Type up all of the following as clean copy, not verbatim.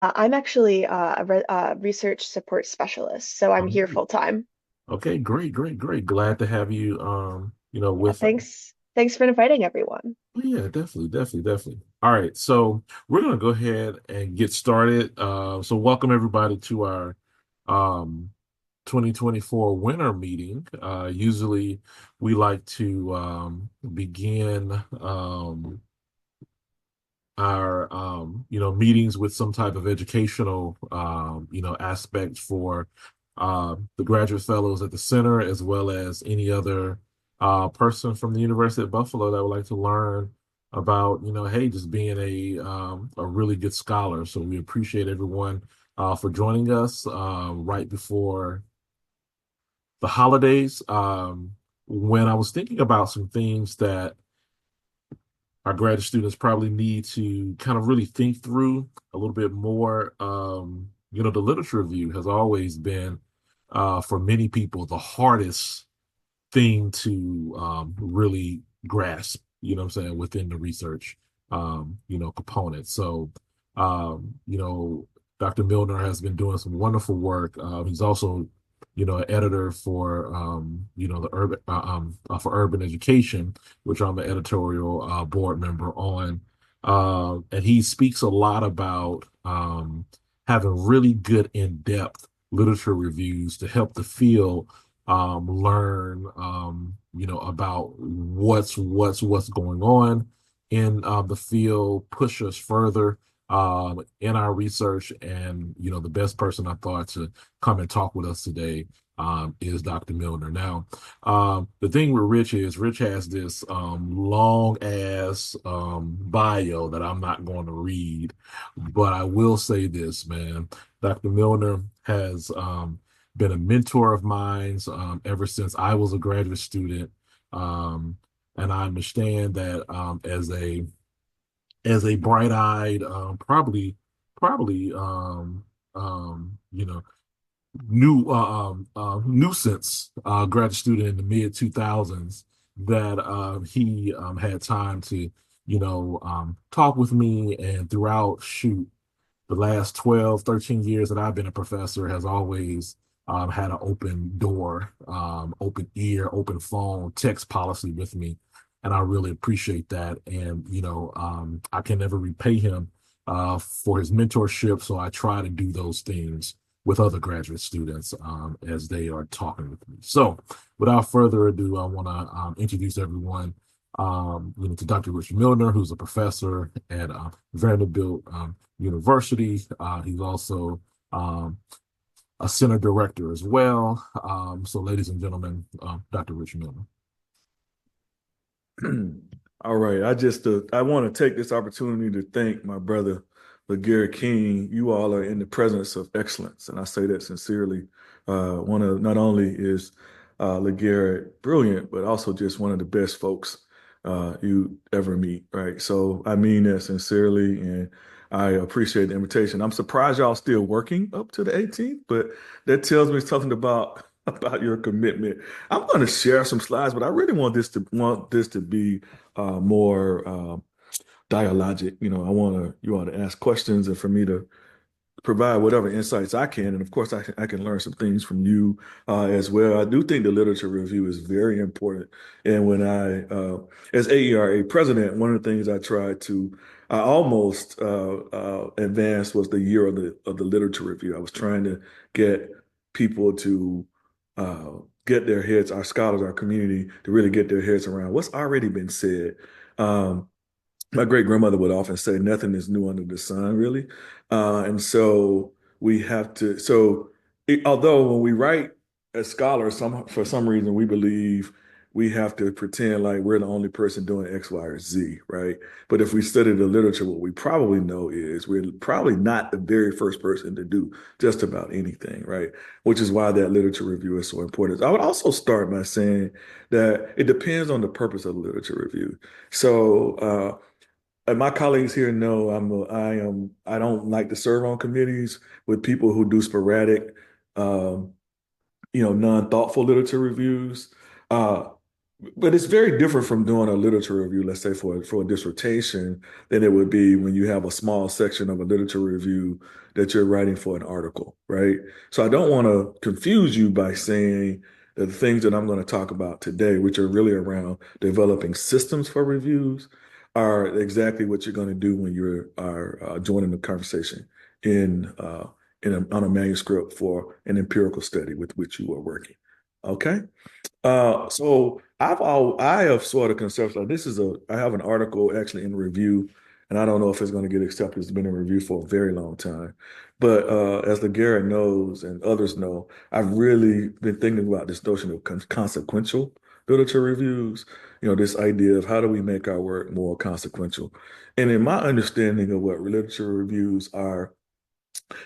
I'm actually a research support specialist, so I'm here Oh, full time. okay, great, great, great. Glad to have you, with us. Thanks for inviting everyone. Yeah, definitely, definitely, definitely. All right, so we're gonna go ahead and get started. So welcome everybody to our um 2024 winter meeting. Usually we like to begin our meetings with some type of educational aspect for the graduate fellows at the center, as well as any other person from the University of Buffalo that would like to learn about, hey, just being a really good scholar. So we appreciate everyone for joining us right before the holidays. When I was thinking about some things that our graduate students probably need to kind of really think through a little bit more. The literature review has always been, for many people, the hardest thing to really grasp, what I'm saying, within the research, component. So, Dr. Milner has been doing some wonderful work. He's also, an editor for, the for urban education, which I'm an editorial board member on. And he speaks a lot about having really good in-depth literature reviews to help the field learn, about what's going on in the field, push us further in our research. And the best person I thought to come and talk with us today is Dr. Milner. Now, the thing with Rich is Rich has this long ass bio that I'm not going to read, but I will say this, man. Dr. Milner has been a mentor of mine ever since I was a graduate student. Um, and I understand that as a bright-eyed, probably nuisance grad student in the mid 2000s, that he had time to talk with me. And throughout, shoot, the last 12, 13 years that I've been a professor, has always had an open door, open ear, open phone, text policy with me. And I really appreciate that. And, I can never repay him for his mentorship. So I try to do those things with other graduate students as they are talking with me. So without further ado, I want to introduce everyone to Dr. Richard Milner, who's a professor at Vanderbilt University. He's also um, a center director as well. So, ladies and gentlemen, Dr. Richard Milner. All right. I want to take this opportunity to thank my brother, LeGarrette King. You all are in the presence of excellence, and I say that sincerely. One of Not only is LeGarrette brilliant, but also just one of the best folks you ever meet. Right. So I mean that sincerely, and I appreciate the invitation. I'm surprised y'all still working up to the 18th, but that tells me something about about your commitment. I'm going to share some slides, but I really want this to be more dialogic. I want you all to ask questions and for me to provide whatever insights I can. And of course, I can learn some things from you as well. I do think the literature review is very important. And when as AERA president, one of the things I almost advanced was the year of the literature review. I was trying to get people to uh, get their heads, our scholars, our community, to really get their heads around what's already been said. Um, my great grandmother would often say, nothing is new under the sun, really. And so we have to, so although when we write as scholars, for some reason, we believe we have to pretend like we're the only person doing X, Y, or Z, right? But if we study the literature, what we probably know is we're probably not the very first person to do just about anything, right? Which is why that literature review is so important. I would also start by saying that it depends on the purpose of the literature review. And my colleagues here know I don't like to serve on committees with people who do sporadic, non-thoughtful literature reviews. Uh, But it's very different from doing a literature review, let's say for a dissertation, than it would be when you have a small section of a literature review that you're writing for an article, right? So I don't want to confuse you by saying that the things that I'm going to talk about today, which are really around developing systems for reviews, are exactly what you're going to do when you are joining the conversation in on a manuscript for an empirical study with which you are working. Okay. So I have sort of conceptualized this is I have an article actually in review, and I don't know if it's going to get accepted. It's been in review for a very long time. But as the Garrett knows and others know, I've really been thinking about this notion of consequential literature reviews. This idea of how do we make our work more consequential. And in my understanding of what literature reviews are,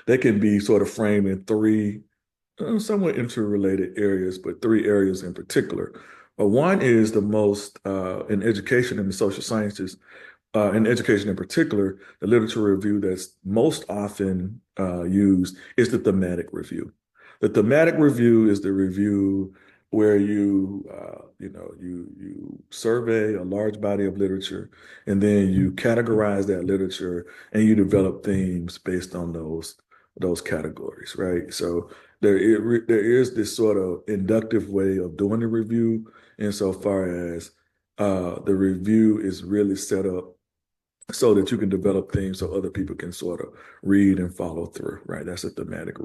they can be sort of framed in three somewhat interrelated areas, but three areas in particular. One is the most in education and the social sciences, in education in particular, the literature review that's most often used is the thematic review. The thematic review is the review where you survey a large body of literature, and then you categorize that literature and you develop themes based on those categories, right? So there is this sort of inductive way of doing the review insofar as the review is really set up so that you can develop things so other people can sort of read and follow through, right? That's a thematic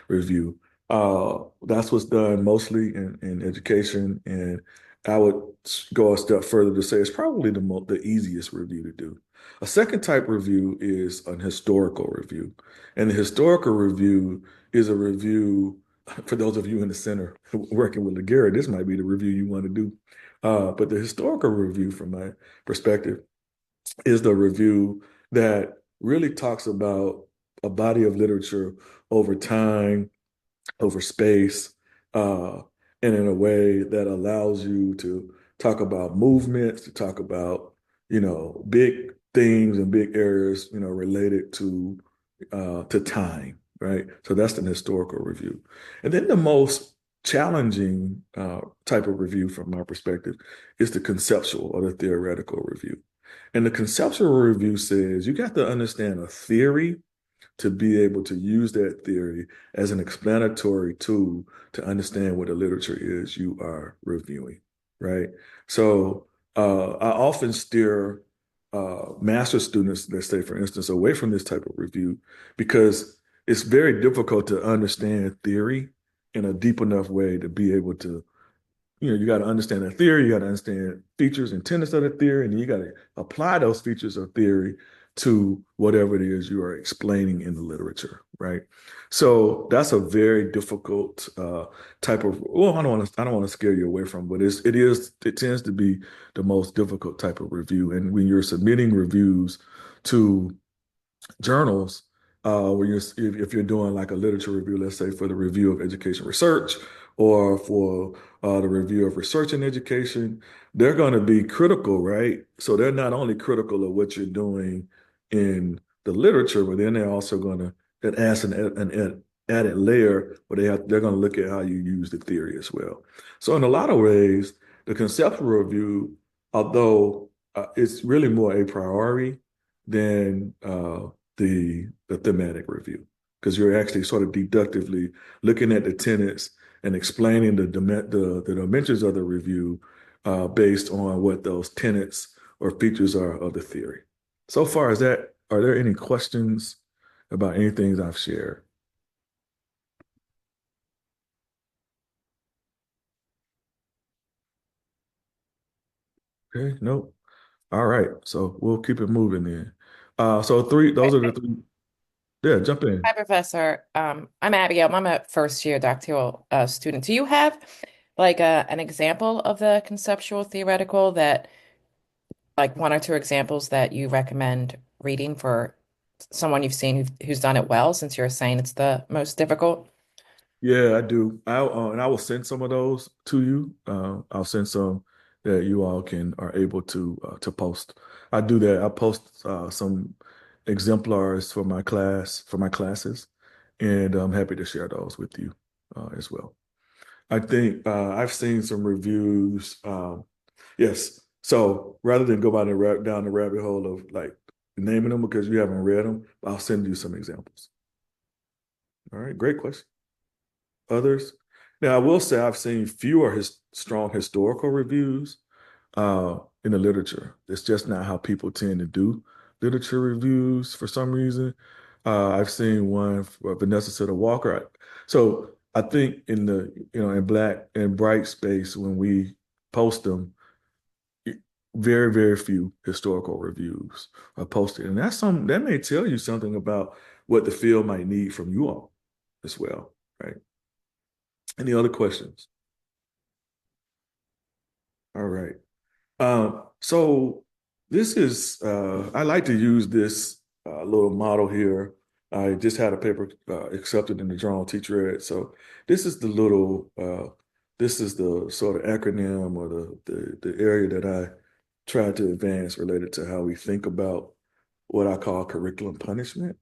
review. That's what's done mostly in education, and I would go a step further to say it's probably the easiest review to do. A second type review is an historical review, and the historical review is a review for those of you in the center working with LaGarrett. This might be the review you want to do, but the historical review, from my perspective, is the review that really talks about a body of literature over time, over space, uh, and in a way that allows you to talk about movements, to talk about, big things and big areas, related to time, right? So that's an historical review. And then the most challenging type of review from my perspective is the conceptual or the theoretical review. And the conceptual review says you got to understand a theory to be able to use that theory as an explanatory tool to understand what the literature is you are reviewing, right? So I often steer master students, let's say, for instance, away from this type of review because it's very difficult to understand theory in a deep enough way to be able to you got to understand the theory, you got to understand features and tenets of the theory, and you got to apply those features of theory to whatever it is you are explaining in the literature, right? So that's a very difficult type of. Well, I don't want to scare you away from, but it tends to be the most difficult type of review. And when you're submitting reviews to journals, where if you're doing like a literature review, let's say for the review of education research or for the review of research in education, they're going to be critical, right? So they're not only critical of what you're doing in the literature, but then they're also going to that adds an added layer where they're going to look at how you use the theory as well. So in a lot of ways, the conceptual review, although it's really more a priority than the thematic review, because you're actually sort of deductively looking at the tenets and explaining the dimensions of the review based on what those tenets or features are of the theory. So far as that, are there any questions about anything I've shared? Okay, nope. All right, so we'll keep it moving then. So those are the three. Yeah, jump Hi, in. Professor. I'm Abigail. I'm a first year doctoral student. Do you have like an example of the conceptual theoretical that, like one or two examples that you recommend reading for someone you've seen who's done it well, since you're saying it's the most difficult? Yeah, I do. And I will send some of those to you. I'll send some that you all are able to post. I do that. I post some exemplars for my classes, and I'm happy to share those with you as well. I think I've seen some reviews. Yes. So rather than go down the rabbit hole of like naming them because you haven't read them, I'll send you some examples. All right, great question. Others? Now, I will say I've seen fewer strong historical reviews in the literature. It's just not how people tend to do literature reviews for some reason. I've seen one for Vanessa Sitter Walker. So I think in the in Black and Bright space when we post them, very very few historical reviews are posted, and that may tell you something about what the field might need from you all as well, right? Any other questions? All right. So this is, I like to use this little model here. I just had a paper accepted in the Journal Teacher Ed. So this is the little, this is the sort of acronym or the area that I try to advance related to how we think about what I call curriculum punishment.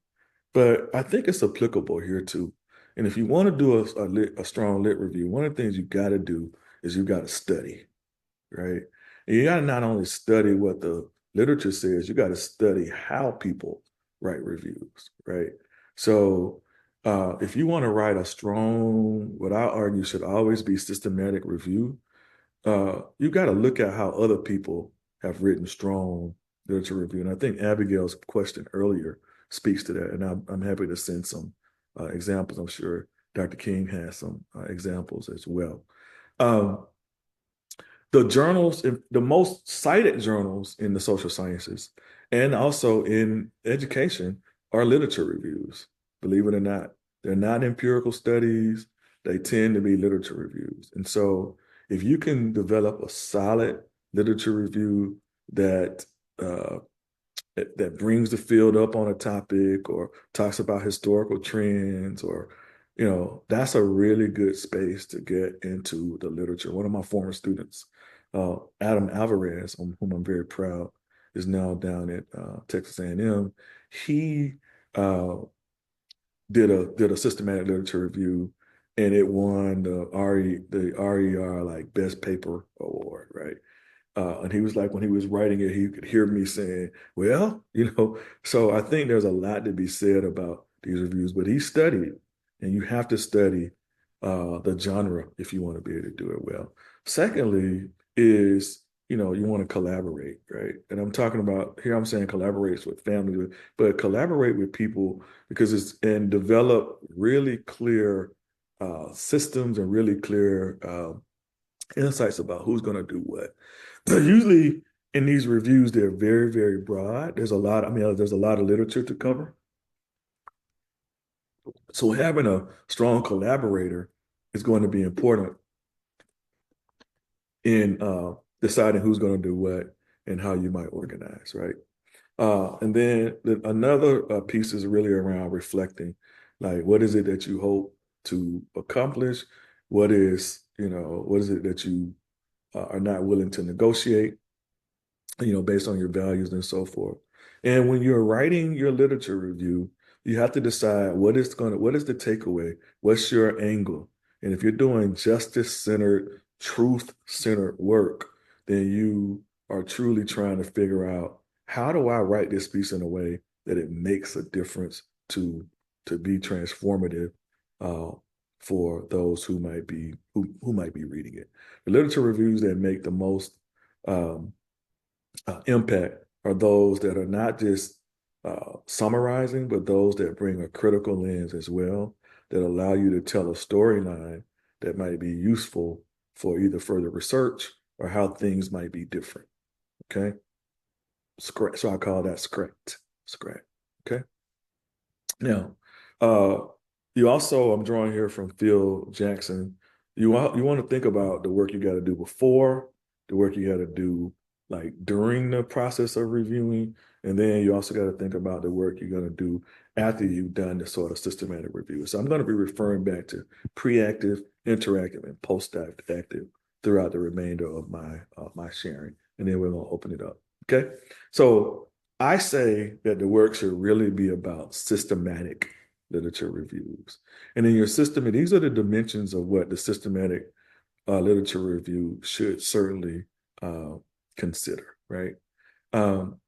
But I think it's applicable here too. And if you want to do a strong lit review, one of the things you got to do is you got to study, right? And you got to not only study what the literature says, you got to study how people write reviews, right? So if you want to write a strong, what I argue should always be systematic review, you got to look at how other people have written strong literature review. And I think Abigail's question earlier speaks to that. And I'm happy to send some examples. I'm sure Dr. King has some examples as well. The journals, the most cited journals in the social sciences and also in education are literature reviews, believe it or not. They're not empirical studies. They tend to be literature reviews. And so if you can develop a solid literature review that that brings the field up on a topic or talks about historical trends or that's a really good space to get into the literature. One of my former students, Adam Alvarez, on whom I'm very proud, is now down at Texas A&M. He did a systematic literature review, and it won the RER like best paper award, right? And he was like, when he was writing it, he could hear me saying, well, so I think there's a lot to be said about these reviews, but he studied, and you have to study the genre if you want to be able to do it well. Secondly is, you want to collaborate, right? And I'm talking about, here I'm saying collaborate with families, but collaborate with people and develop really clear systems and really clear insights about who's going to do what. Usually in these reviews, they're very, very broad. There's a lot of literature to cover. So having a strong collaborator is going to be important in deciding who's going to do what and how you might organize, right? And then another piece is really around reflecting, like what is it that you hope to accomplish? What is it that you are not willing to negotiate, based on your values and so forth. And when you're writing your literature review, you have to decide what is the takeaway? What's your angle? And if you're doing justice-centered, truth-centered work, then you are truly trying to figure out, how do I write this piece in a way that it makes a difference to be transformative for those who might be reading it. The literature reviews that make the most impact are those that are not just summarizing, but those that bring a critical lens as well, that allow you to tell a storyline that might be useful for either further research or how things might be different. Okay. So I call that scrat. Okay. Now, you also, I'm drawing here from Phil Jackson. You want to think about the work you got to do before, the work you got to do like during the process of reviewing, and then you also got to think about the work you're going to do after you've done the sort of systematic review. So I'm going to be referring back to pre-active, interactive, and post-active throughout the remainder of my sharing, and then we're going to open it up. Okay, so I say that the work should really be about systematic literature reviews. And in your system, these are the dimensions of what the systematic literature review should certainly uh, consider, right? Um,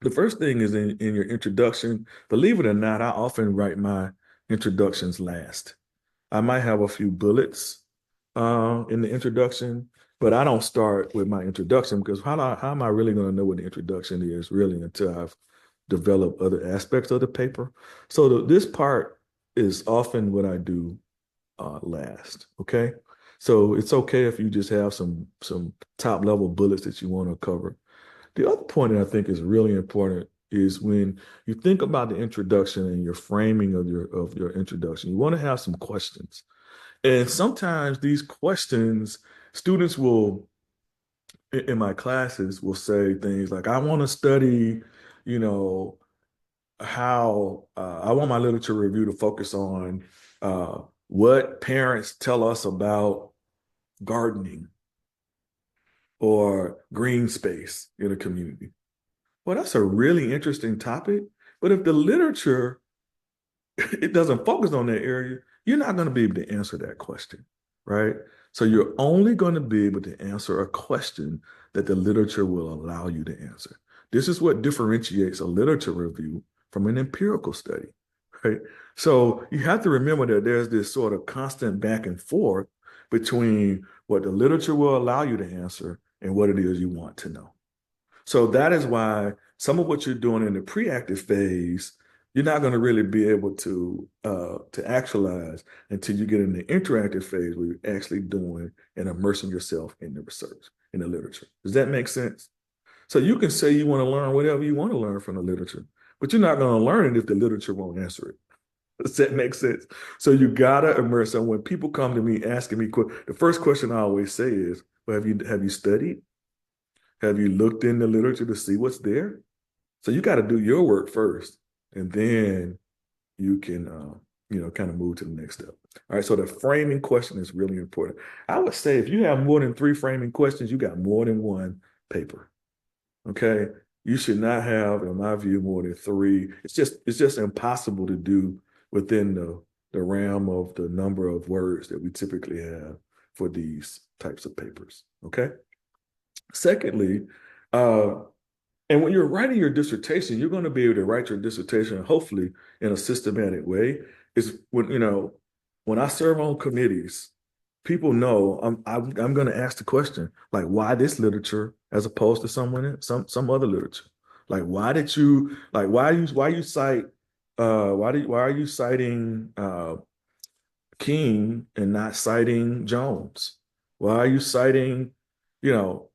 the first thing is in your introduction. Believe it or not, I often write my introductions last. I might have a few bullets in the introduction, but I don't start with my introduction because how am I really going to know what the introduction is really until I've developed other aspects of the paper? So this part is often what I do last. Okay, so it's okay if you just have some top level bullets that you want to cover. The other point that I think is really important is when you think about the introduction and your framing of your introduction, you want to have some questions. And sometimes these questions, students will, in my classes, will say things like, I want to study, you know, how I want my literature review to focus on what parents tell us about gardening or green space in a community. Well, that's a really interesting topic. But if the literature it doesn't focus on that area, you're not going to be able to answer that question, right? So you're only going to be able to answer a question that the literature will allow you to answer. This is what differentiates a literature review from an empirical study, right? So you have to remember that there's this sort of constant back and forth between what the literature will allow you to answer and what it is you want to know. So that is why some of what you're doing in the pre-active phase, you're not going to really be able to actualize until you get in the interactive phase where you're actually doing and immersing yourself in the research, in the literature. Does that make sense? So you can say you want to learn whatever you want to learn from the literature, but you're not going to learn it if the literature won't answer it. Does that make sense? So you gotta immerse. And when people come to me asking me, the first question I always say is, "Well, have you studied? Have you looked in the literature to see what's there?" So you got to do your work first, and then you can, kind of move to the next step. All right. So the framing question is really important. I would say if you have more than 3 framing questions, you got more than one paper. Okay. You should not have, in my view, more than 3. It's just impossible to do within the realm of the number of words that we typically have for these types of papers. Okay. Secondly, and when you're writing your dissertation, you're going to be able to write your dissertation, hopefully in a systematic way. Is when I serve on committees, people know I'm going to ask the question like, why this literature as opposed to some other literature? Like, why you cite why are you citing King and not citing Jones? Why are you citing, you know,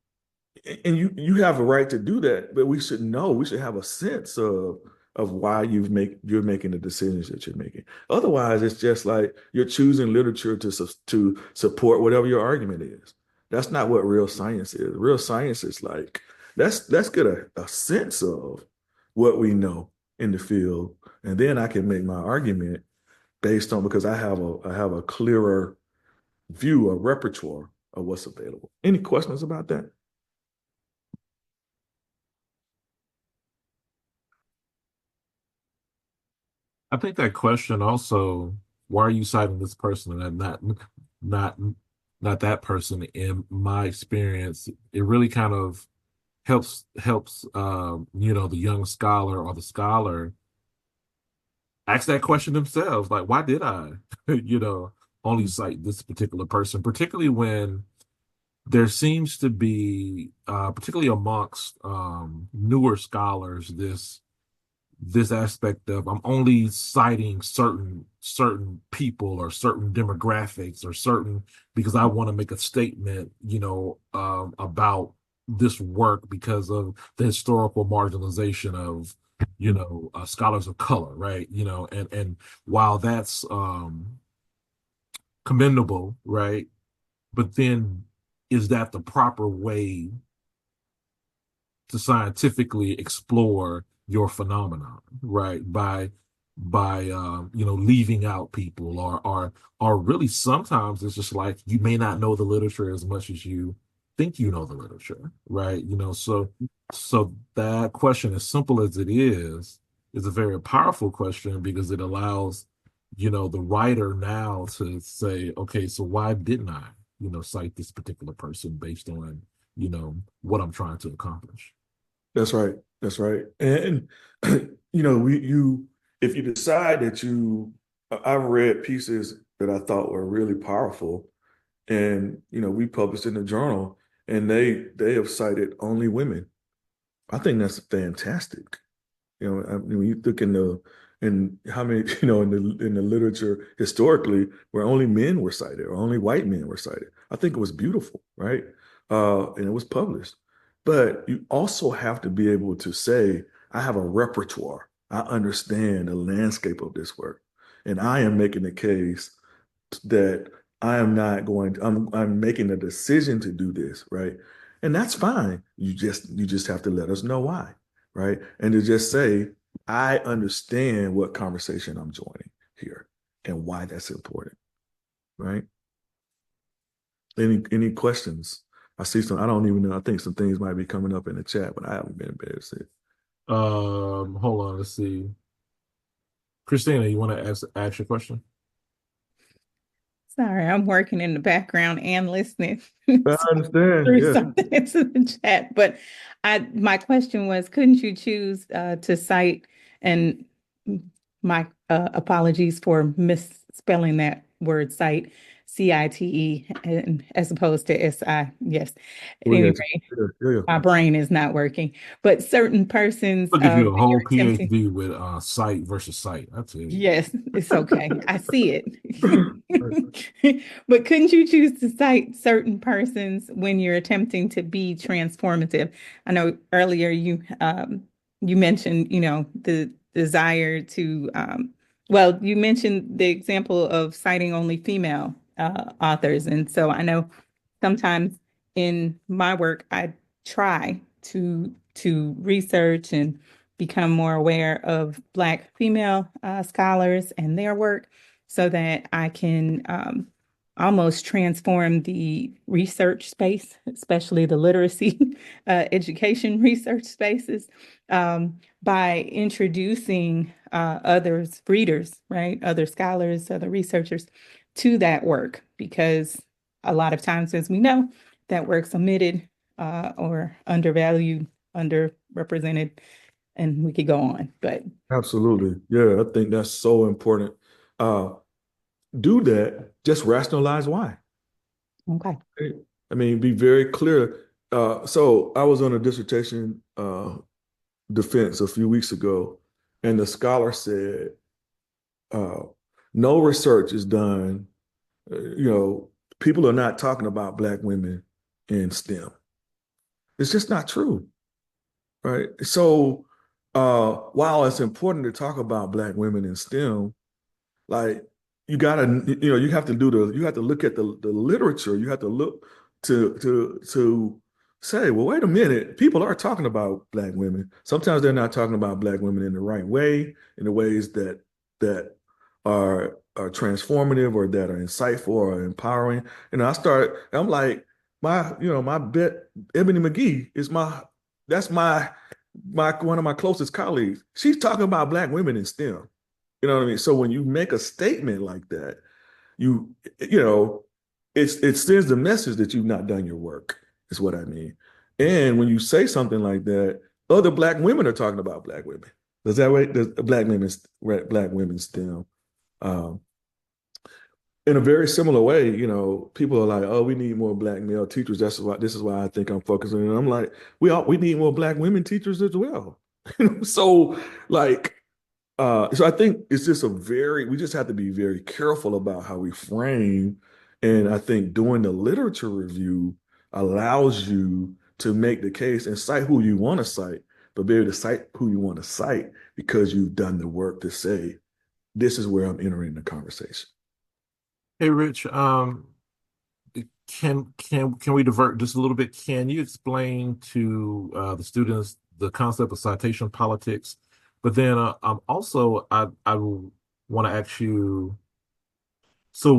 and you have a right to do that, but we should have a sense of why you're making the decisions that you're making. Otherwise, it's just like you're choosing literature to support whatever your argument is. That's not what real science is. Real science is like let's get a sense of what we know in the field, and then I can make my argument based on because I have a clearer view, a repertoire of what's available. Any questions about that? I think that question also, why are you citing this person and not not that person? In my experience, it really kind of helps the young scholar or the scholar ask that question themselves, like, why did I, you know, only cite this particular person, particularly when there seems to be, particularly amongst newer scholars, this aspect of I'm only citing certain people or certain demographics or certain because I want to make a statement, about this work because of the historical marginalization of scholars of color, right? And while that's commendable, right? But then is that the proper way to scientifically explore your phenomenon, right? By leaving out people or really sometimes it's just like you may not know the literature as much as you think you know the literature, right? So that question, as simple as it is a very powerful question because it allows the writer now to say, okay, so why didn't I cite this particular person based on what I'm trying to accomplish. That's right. That's right. And if you decide that I've read pieces that I thought were really powerful, and we published in the journal, and they have cited only women. I think that's fantastic. When you look in how many, in the literature historically, where only men were cited or only white men were cited. I think it was beautiful, right? And it was published. But you also have to be able to say, I have a repertoire. I understand the landscape of this work. And I am making the case that I'm making a decision to do this, right? And that's fine. You just have to let us know why, right? And to just say, I understand what conversation I'm joining here and why that's important, right? Any questions? I see some, I don't even know. I think some things might be coming up in the chat, but I haven't been able to see it. Hold on, let's see. Christina, you want to ask your question? Sorry, I'm working in the background and listening I understand. through Yeah. something into the chat. But my question was, couldn't you choose to cite, and my apologies for misspelling that word, cite, CITE, and as opposed to SI. Yes. At Oh, yeah. any rate, Yeah. my brain is not working. But certain persons, I'll give you a when you're whole attempting. PhD with sight versus sight. I tell you. Yes, it's okay. I see it. But couldn't you choose to cite certain persons when you're attempting to be transformative? I know earlier you mentioned, the desire to well, you mentioned the example of citing only female authors. And so I know sometimes in my work I try to research and become more aware of Black female scholars and their work so that I can almost transform the research space, especially the literacy education research spaces, by introducing others, readers, right? Other scholars, other researchers to that work, because a lot of times, as we know, that work's omitted or undervalued, underrepresented, and we could go on. But Absolutely. Yeah, I think that's so important. Do that, just rationalize why. okay. I mean, be very clear. So I was on a dissertation defense a few weeks ago, and the scholar said, uh, no research is done. People are not talking about Black women in STEM. It's just not true, right? So while it's important to talk about Black women in STEM, like you have to look at the literature. You have to look to say, well, wait a minute, people are talking about Black women. Sometimes they're not talking about Black women in the right way, in the ways that are transformative or that are insightful or empowering. I'm like, my bet Ebony McGee is that's my one of my closest colleagues. She's talking about Black women in STEM. You know what I mean? So when you make a statement like that, you you know, it sends the message that you've not done your work, is what I mean. And when you say something like that, other Black women are talking about Black women. Does that way? Does Black women STEM? Um, in a very similar way, people are like, "Oh, we need more Black male teachers." This is why I think I'm focusing. And I'm like, we need more Black women teachers as well. So like. So I think it's just we just have to be very careful about how we frame. And I think doing the literature review allows you to make the case and cite who you want to cite, but be able to cite who you want to cite because you've done the work to say, this is where I'm entering the conversation. Hey, Rich, can we divert just a little bit? Can you explain to the students the concept of citation politics? But then I want to ask you. So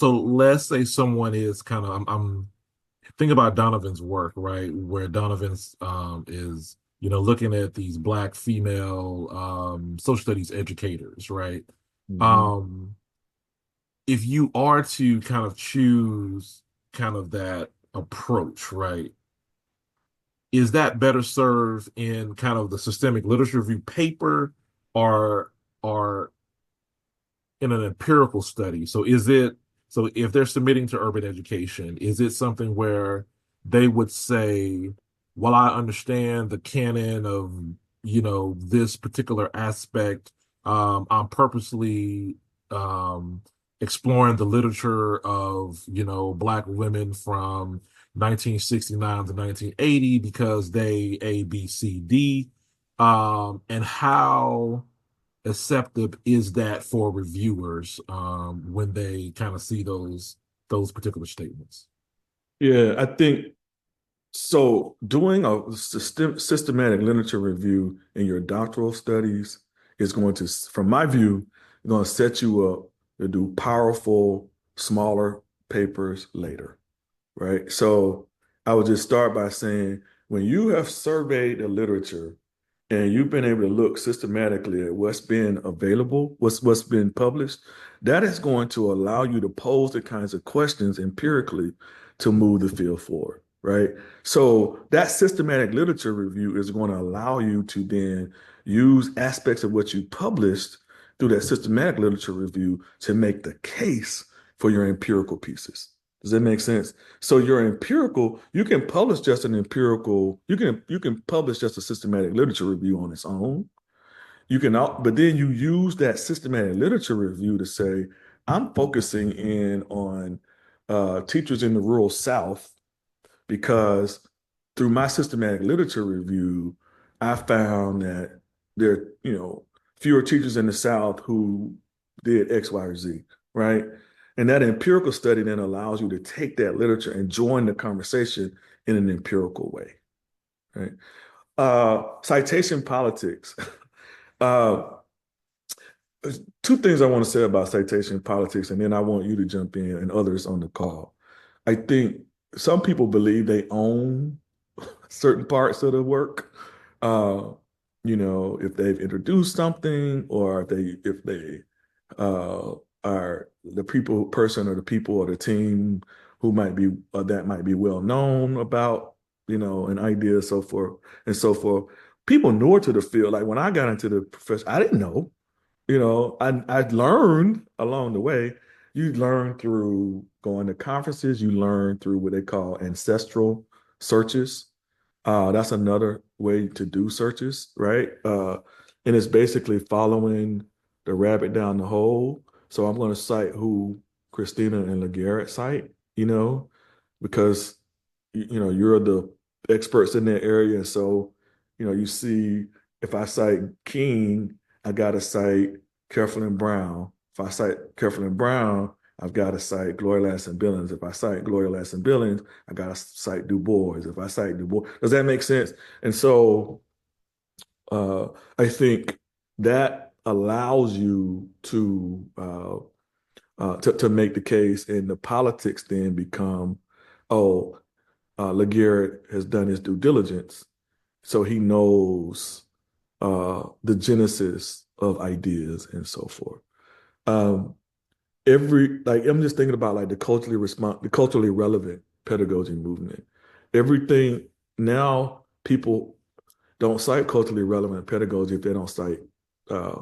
let's say someone is kind of I'm thinking about Donovan's work, right? Where Donovan's is looking at these Black female social studies educators, right? Mhm. If you are to kind of choose kind of that approach, right? Is that better served in kind of the systemic literature review paper or in an empirical study? So if they're submitting to urban education, is it something where they would say, well, I understand the canon of, this particular aspect. I'm purposely exploring the literature of, Black women from 1969 to 1980 because they A, B, C, D. And how acceptive is that for reviewers when they kind of see those particular statements? Yeah, I think so. Doing a systematic literature review in your doctoral studies is going to, from my view, going to set you up to do powerful, smaller papers later, right? So I would just start by saying, when you have surveyed the literature and you've been able to look systematically at what's been available, what's been published, that is going to allow you to pose the kinds of questions empirically to move the field forward, right? So that systematic literature review is going to allow you to then use aspects of what you published through that systematic literature review to make the case for your empirical pieces. Does that make sense? So your empirical, you can publish just an empirical, you can publish just a systematic literature review on its own. But then you use that systematic literature review to say, I'm focusing in on teachers in the rural South because through my systematic literature review, I found that there are, fewer teachers in the South who did X, Y, or Z, right? And that empirical study then allows you to take that literature and join the conversation in an empirical way, right? Citation politics. uh, Two things I want to say about citation politics, and then I want you to jump in and others on the call. I think some people believe they own certain parts of the work. Uh, if they've introduced something, or if they uh, are the person or the people or the team who might be that might be well known about an idea, so forth and so forth. People newer to the field, like when I got into the profession, I didn't know. I learned along the way. You learn through going to conferences. You learn through what they call ancestral searches. That's another way to do searches, right? And it's basically following the rabbit down the hole. So I'm going to cite who Christina and LeGarrette cite, because you're the experts in that area. And so, you see, if I cite King, I got to cite Careful and Brown. If I cite Careful and Brown, I've got to cite Gloria Ladson Billings. If I cite Gloria Ladson Billings, I got to cite Du Bois. If I cite Du Bois, does that make sense? And so I think that allows you to make the case, and the politics then become, oh, LeGarrette has done his due diligence, so he knows the genesis of ideas and so forth. I'm just thinking about like the culturally relevant pedagogy movement. Everything now, people don't cite culturally relevant pedagogy if they don't cite uh,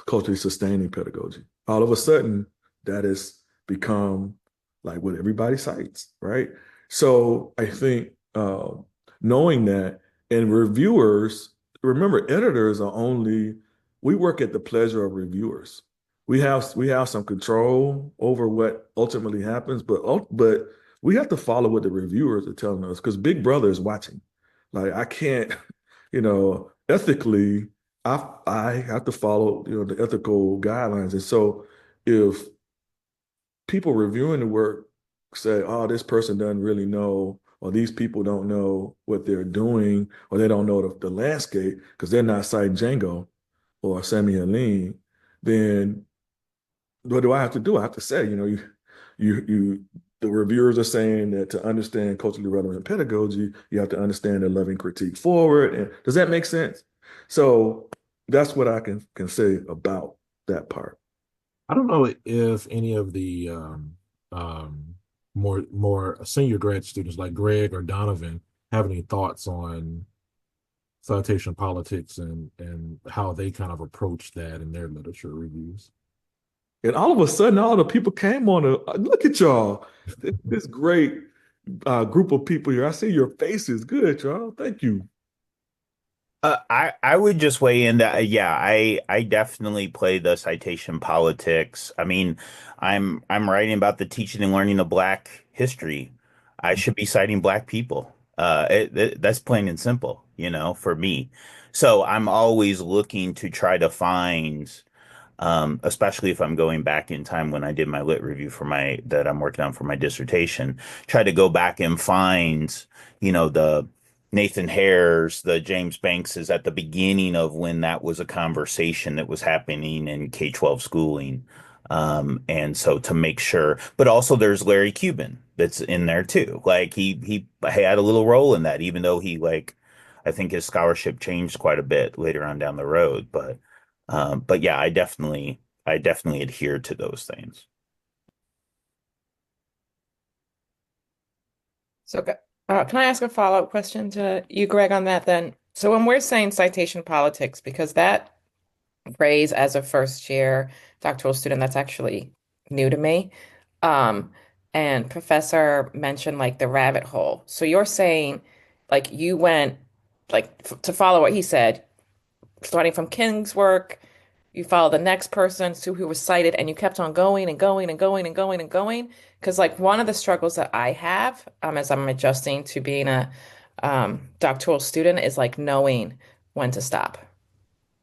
culturally sustaining pedagogy. All of a sudden, that has become like what everybody cites, right? So I think knowing that, and reviewers, remember, editors are only, we work at the pleasure of reviewers. We have some control over what ultimately happens, but we have to follow what the reviewers are telling us, because Big Brother is watching. Like, I can't, ethically, I have to follow, the ethical guidelines. And so if people reviewing the work say, oh, this person doesn't really know, or these people don't know what they're doing, or they don't know the landscape because they're not citing Django or Sammy Helene, then what do I have to do? I have to say, the reviewers are saying that to understand culturally relevant pedagogy, you have to understand the loving critique forward. And does that make sense? So that's what I can say about that part. I don't know if any of the more senior grad students like Greg or Donovan have any thoughts on citation politics and how they kind of approach that in their literature reviews. And all of a sudden, all the people came on. Look at y'all, this great group of people here. I see your faces. Good, y'all. Thank you. I would just weigh in that yeah, I definitely play the citation politics. I mean, I'm writing about the teaching and learning of Black history. I should be citing Black people. That's plain and simple, for me. So I'm always looking to try to find especially if I'm going back in time when I did my lit review that I'm working on for my dissertation, try to go back and find, the Nathan Hare's, the James Bankses at the beginning of when that was a conversation that was happening in K-12 schooling. And so to make sure, but also there's Larry Cuban that's in there too. Like he had a little role in that, even though I think his scholarship changed quite a bit later on down the road. But yeah, I definitely adhere to those things. So, can I ask a follow-up question to you, Greg, on that then? So when we're saying citation politics, because that phrase as a first year doctoral student, that's actually new to me. Um, and Professor mentioned like the rabbit hole. So you're saying like you went like to follow what he said, starting from King's work, you follow the next person to who was cited, and you kept on going and going and going and going and going. Because like one of the struggles that I have as I'm adjusting to being a doctoral student is like knowing when to stop.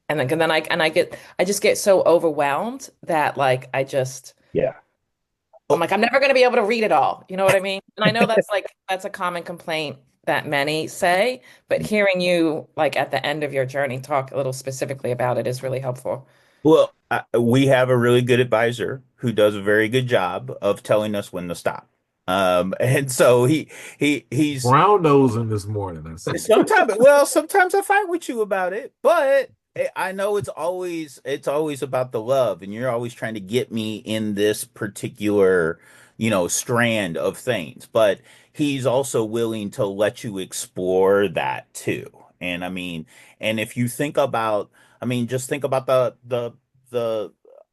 And then I just get so overwhelmed that like Yeah. I'm like I'm never going to be able to read it all. You know what I mean? And I know that's a common complaint that many say, but hearing you like at the end of your journey talk a little specifically about it is really helpful. Well, we have a really good advisor who does a very good job of telling us when to stop. And so he's Brown nosing this morning, I see. sometimes I fight with you about it, but I know it's always about the love, and you're always trying to get me in this particular, strand of things. But he's also willing to let you explore that too. And I mean, and if you think about, I mean, just think about the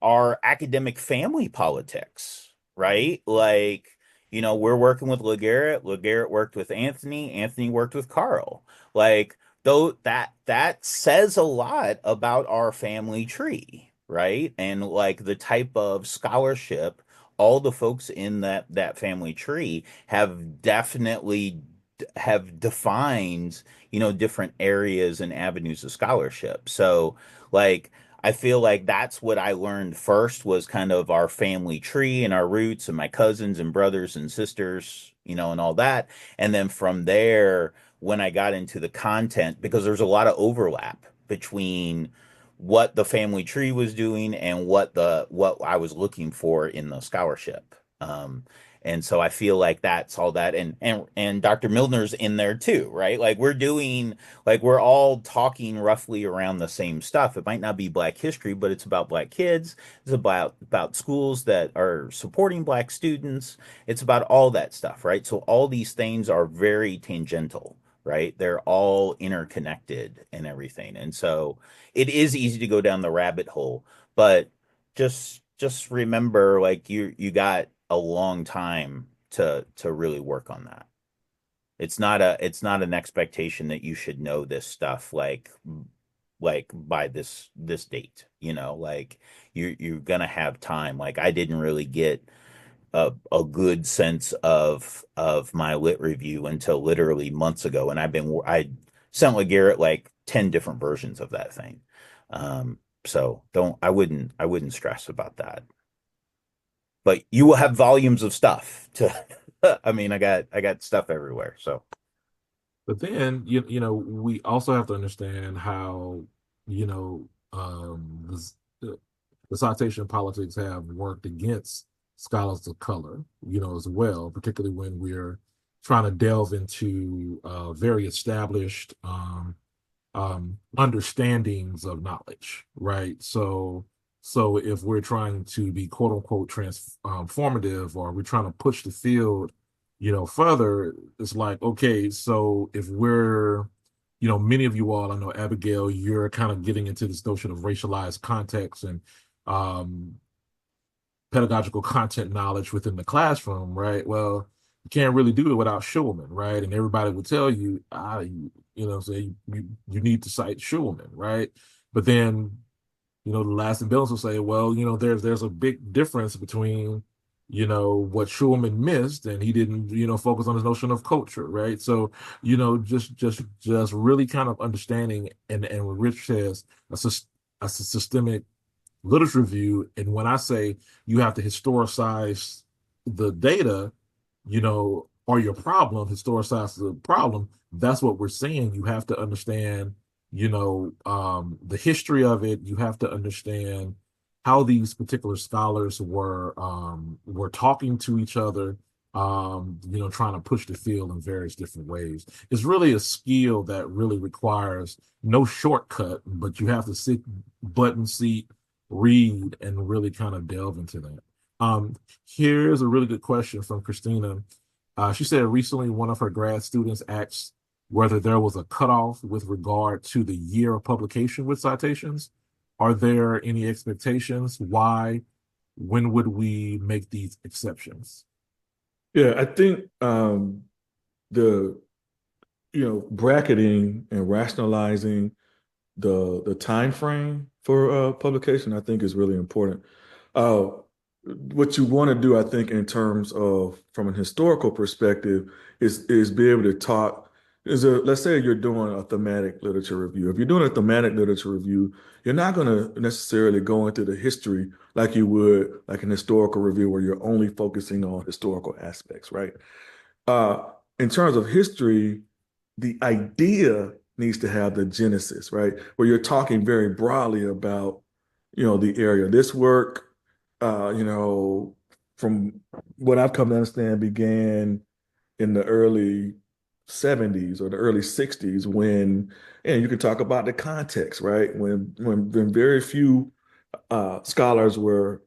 our academic family politics, right? Like, we're working with LeGarrette. LeGarrette worked with Anthony. Anthony worked with Carl. Like, though that says a lot about our family tree, right? And like the type of scholarship all the folks in that family tree have defined, different areas and avenues of scholarship. So like I feel like that's what I learned first was kind of our family tree and our roots and my cousins and brothers and sisters, and all that. And then from there, when I got into the content, because there's a lot of overlap between what the family tree was doing and what I was looking for in the scholarship. And so I feel like that's all that, and Dr. Milner's in there too, right? We're all talking roughly around the same stuff. It might not be Black history, but it's about Black kids. It's about schools that are supporting Black students. It's about all that stuff, right? So all these things are very tangential, right? They're all interconnected and everything. And so it is easy to go down the rabbit hole, but just remember like you got a long time to really work on that. It's not an expectation that you should know this stuff like by this date, like you're gonna have time. Like I didn't really get a good sense of my lit review until literally months ago, and I sent LeGarrette like 10 different versions of that thing. So I wouldn't stress about that. But you will have volumes of stuff to I mean, I got stuff everywhere. So But then we also have to understand how you know the citation politics have worked against scholars of color, as well, particularly when we're trying to delve into very established understandings of knowledge, right? So So if we're trying to be quote unquote transformative, or we're trying to push the field, further, it's like, okay, so if we're, many of you all, I know Abigail, you're kind of getting into this notion of racialized context and um, pedagogical content knowledge within the classroom, right? Well, you can't really do it without Schulman, right? And everybody will tell you, say you need to cite Schulman, right? But then, the last and Billings will say, well, there's a big difference between, what Schulman missed, and he didn't, focus on his notion of culture, right? So, just really kind of understanding, and what Rich says, a systemic literature review. And when I say you have to historicize the data, or your problem, historicize the problem, that's what we're saying. You have to understand, the history of it. You have to understand how these particular scholars were talking to each other, trying to push the field in various different ways. It's really a skill that really requires no shortcut, but you have to sit, button seat, read, and really kind of delve into that. Here's a really good question from Christina. She said recently one of her grad students asked whether there was a cutoff with regard to the year of publication with citations. Are there any expectations? Why? When would we make these exceptions? Yeah, I think the bracketing and rationalizing the time frame for publication, I think, is really important. What you want to do, I think, in terms of from an historical perspective, is be able to talk. Let's say you're doing a thematic literature review. If you're doing a thematic literature review, you're not going to necessarily go into the history like you would like an historical review where you're only focusing on historical aspects, right? Uh, in terms of history, the idea needs to have the genesis, right? Where you're talking very broadly about, the area. This work, from what I've come to understand, began in the early 70s or the early 60s when, and you can talk about the context, right? When very few scholars were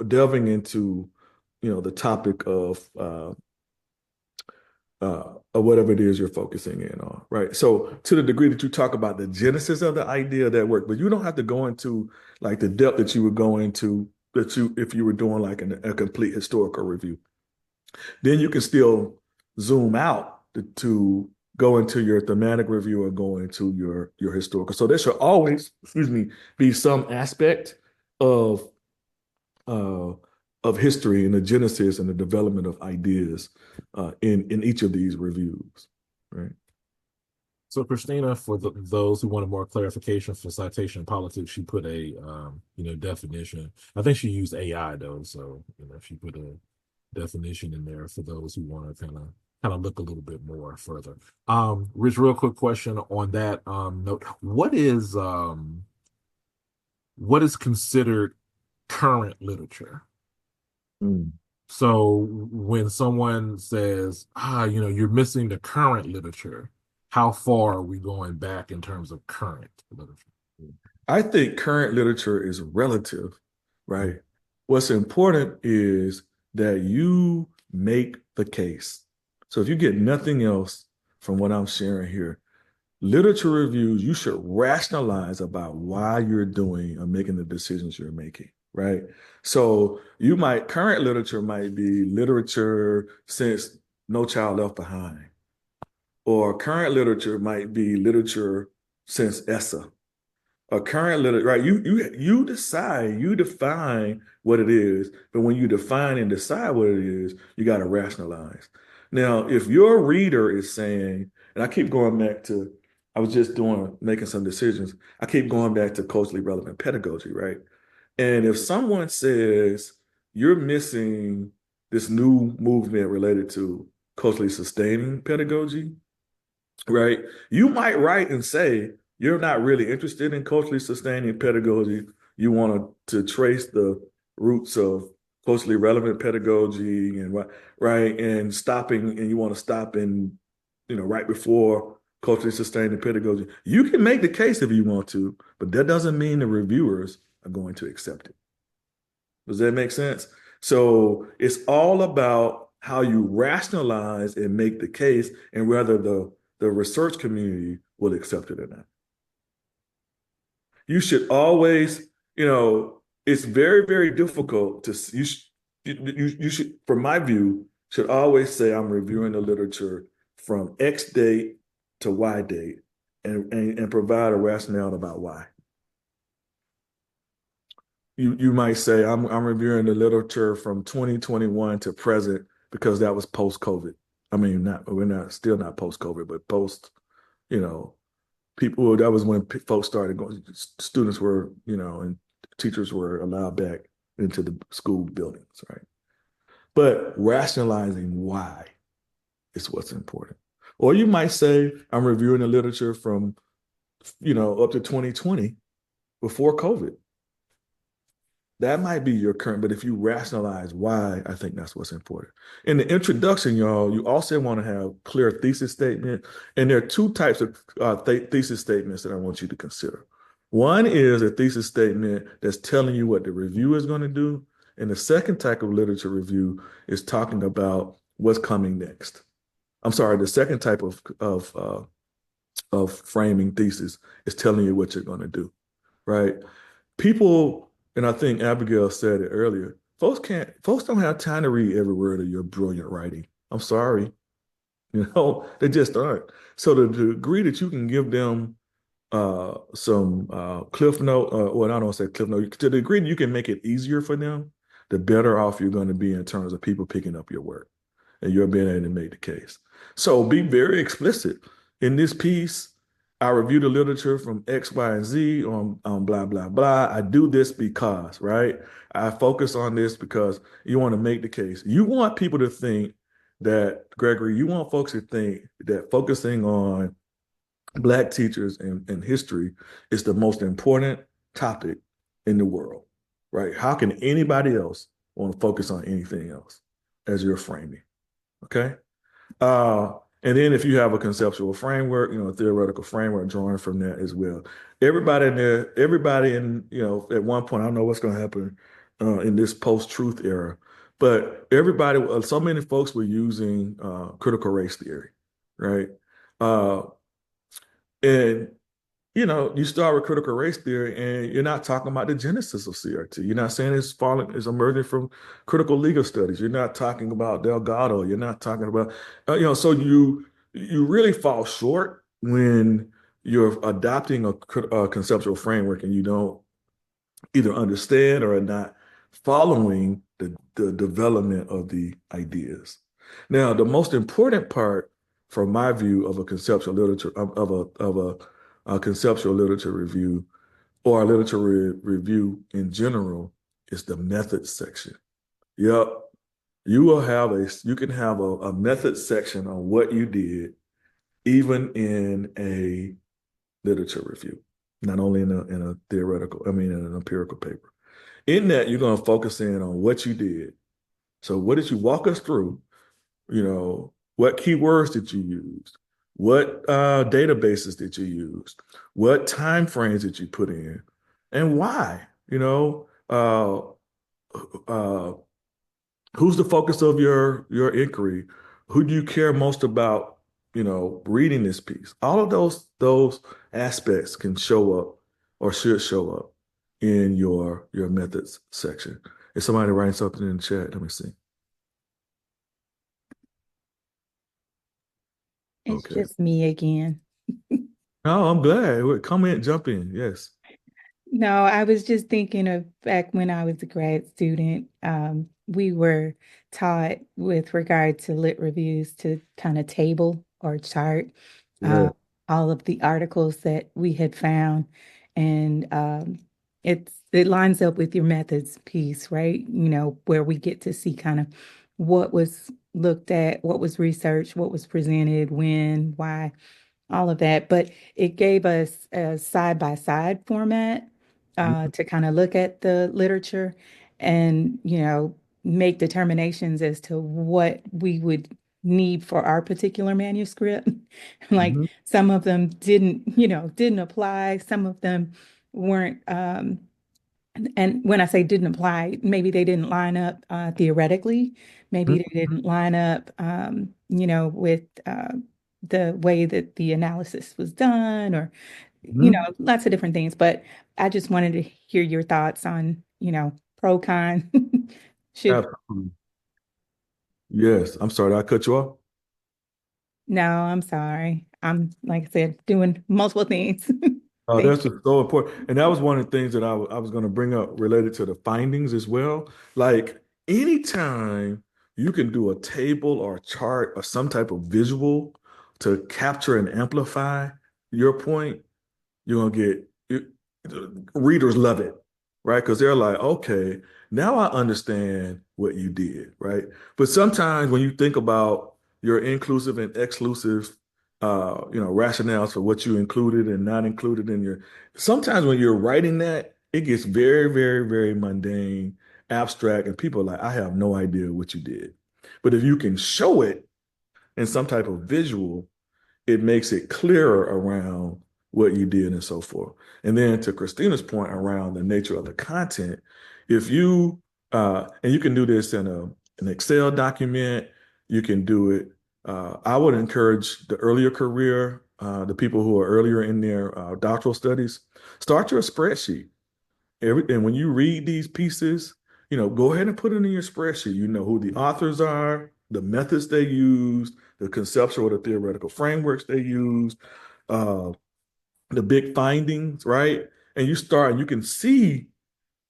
delving into, the topic of whatever it is you're focusing in on, right? So to the degree that you talk about the genesis of the idea of that work, but you don't have to go into like the depth that you would go into if you were doing like a complete historical review. Then you can still zoom out to go into your thematic review or go into your historical. So there should always, be some aspect of uh, of history and the genesis and the development of ideas in each of these reviews, right? So Christina, for those who wanted more clarification for citation politics, she put a definition. I think she used AI though, so she put a definition in there for those who want to kind of look a little bit more further. Rich, real quick question on that note: what is considered current literature? Mm. So when someone says, you're missing the current literature, how far are we going back in terms of current literature? I think current literature is relative, right? What's important is that you make the case. So if you get nothing else from what I'm sharing here, literature reviews, you should rationalize about why you're doing or making the decisions you're making, right? So current literature might be literature since No Child Left Behind, or current literature might be literature since ESSA. A current literature, right? You decide, you define what it is, but when you define and decide what it is, you got to rationalize. Now, if your reader is saying, and I keep going back to, I was just making some decisions. I keep going back to culturally relevant pedagogy, right? And if someone says you're missing this new movement related to culturally sustaining pedagogy, right? You might write and say you're not really interested in culturally sustaining pedagogy. You want to trace the roots of culturally relevant pedagogy and right, and you want to stop in, right before culturally sustaining pedagogy. You can make the case if you want to, but that doesn't mean the reviewers are going to accept it. Does that make sense? So it's all about how you rationalize and make the case and whether the research community will accept it or not. You should always, it's very, very difficult to, you should, from my view, should always say, I'm reviewing the literature from X date to Y date and provide a rationale about why. You might say, I'm reviewing the literature from 2021 to present because that was post-COVID. I mean, still not post-COVID, but post, people, that was when folks started going, students were, and teachers were allowed back into the school buildings, right? But rationalizing why is what's important. Or you might say, I'm reviewing the literature from, up to 2020 before COVID. That might be your current, but if you rationalize why, I think that's what's important. In the introduction, y'all, you also want to have clear thesis statement. And there are two types of thesis statements that I want you to consider. One is a thesis statement that's telling you what the review is going to do. And the second type of literature review is talking about what's coming next. I'm sorry, the second type of framing thesis is telling you what you're going to do, right? People, and I think Abigail said it earlier, folks don't have time to read every word of your brilliant writing. I'm sorry. They just aren't. So the degree that you can give them some cliff note, well, I don't want to say cliff note, to the degree that you can make it easier for them, the better off you're going to be in terms of people picking up your work and you're being able to make the case. So be very explicit. In this piece, I review the literature from X, Y, and Z on blah, blah, blah. I do this because, right? I focus on this because you want to make the case. You want people to think that, Gregory, you want folks to think that focusing on Black teachers and history is the most important topic in the world, right? How can anybody else want to focus on anything else as you're framing, okay? And then if you have a conceptual framework, a theoretical framework drawing from that as well. Everybody in, at one point, I don't know what's going to happen in this post-truth era, but so many folks were using critical race theory, right? And you start with critical race theory and you're not talking about the genesis of CRT. You're not saying it's emerging from critical legal studies. You're not talking about Delgado. You're not talking about, so you really fall short when you're adopting a conceptual framework and you don't either understand or are not following the development of the ideas. Now, the most important part, from my view, of a conceptual literature, of a conceptual literature review or a literature review in general, is the methods section. Yep. You can have a methods section on what you did, even in a literature review, not only in an empirical paper. In that, you're going to focus in on what you did. So what did you walk us through? What keywords did you use? What databases did you use? What time frames did you put in? And why? Who's the focus of your inquiry? Who do you care most about, reading this piece? All of those aspects can show up or should show up in your methods section. Is somebody writing something in the chat? Let me see. It's Okay. just me again. Oh, I'm glad. Come in, jump in. Yes. No, I was just thinking of back when I was a grad student, we were taught with regard to lit reviews to kind of table or chart Yeah. all of the articles that we had found. And it lines up with your methods piece, right? Where we get to see kind of what was looked at, what was researched, what was presented, when, why, all of that. But it gave us a side-by-side format to kind of look at the literature and, make determinations as to what we would need for our particular manuscript. Like Mhm. some of them didn't apply. Some of them weren't And when I say didn't apply, maybe they didn't line up theoretically. Maybe they didn't line up, with the way that the analysis was done, or Mhm. lots of different things. But I just wanted to hear your thoughts on, pro con. Should Absolutely. Yes. I'm sorry, did I cut you off? No, I'm sorry. I'm, like I said, doing multiple things. Thank That's just so important. And that was one of the things that I was going to bring up related to the findings as well. Like anytime you can do a table or a chart or some type of visual to capture and amplify your point, you're gonna get readers love it, right? Because they're like, okay, now I understand what you did, right? But sometimes when you think about your inclusive and exclusive, rationales for what you included and not included in your, sometimes when you're writing that, it gets very, very, very mundane, abstract, and people are like, I have no idea what you did. But if you can show it in some type of visual, it makes it clearer around what you did and so forth. And then to Christina's point around the nature of the content, if you and you can do this in an Excel document, you can do it. I would encourage the earlier career, the people who are earlier in their doctoral studies, start your spreadsheet. And when you read these pieces, go ahead and put it in your spreadsheet. You know who the authors are, the methods they use, the conceptual or the theoretical frameworks they use, uh, the big findings, right? And you start, and you can see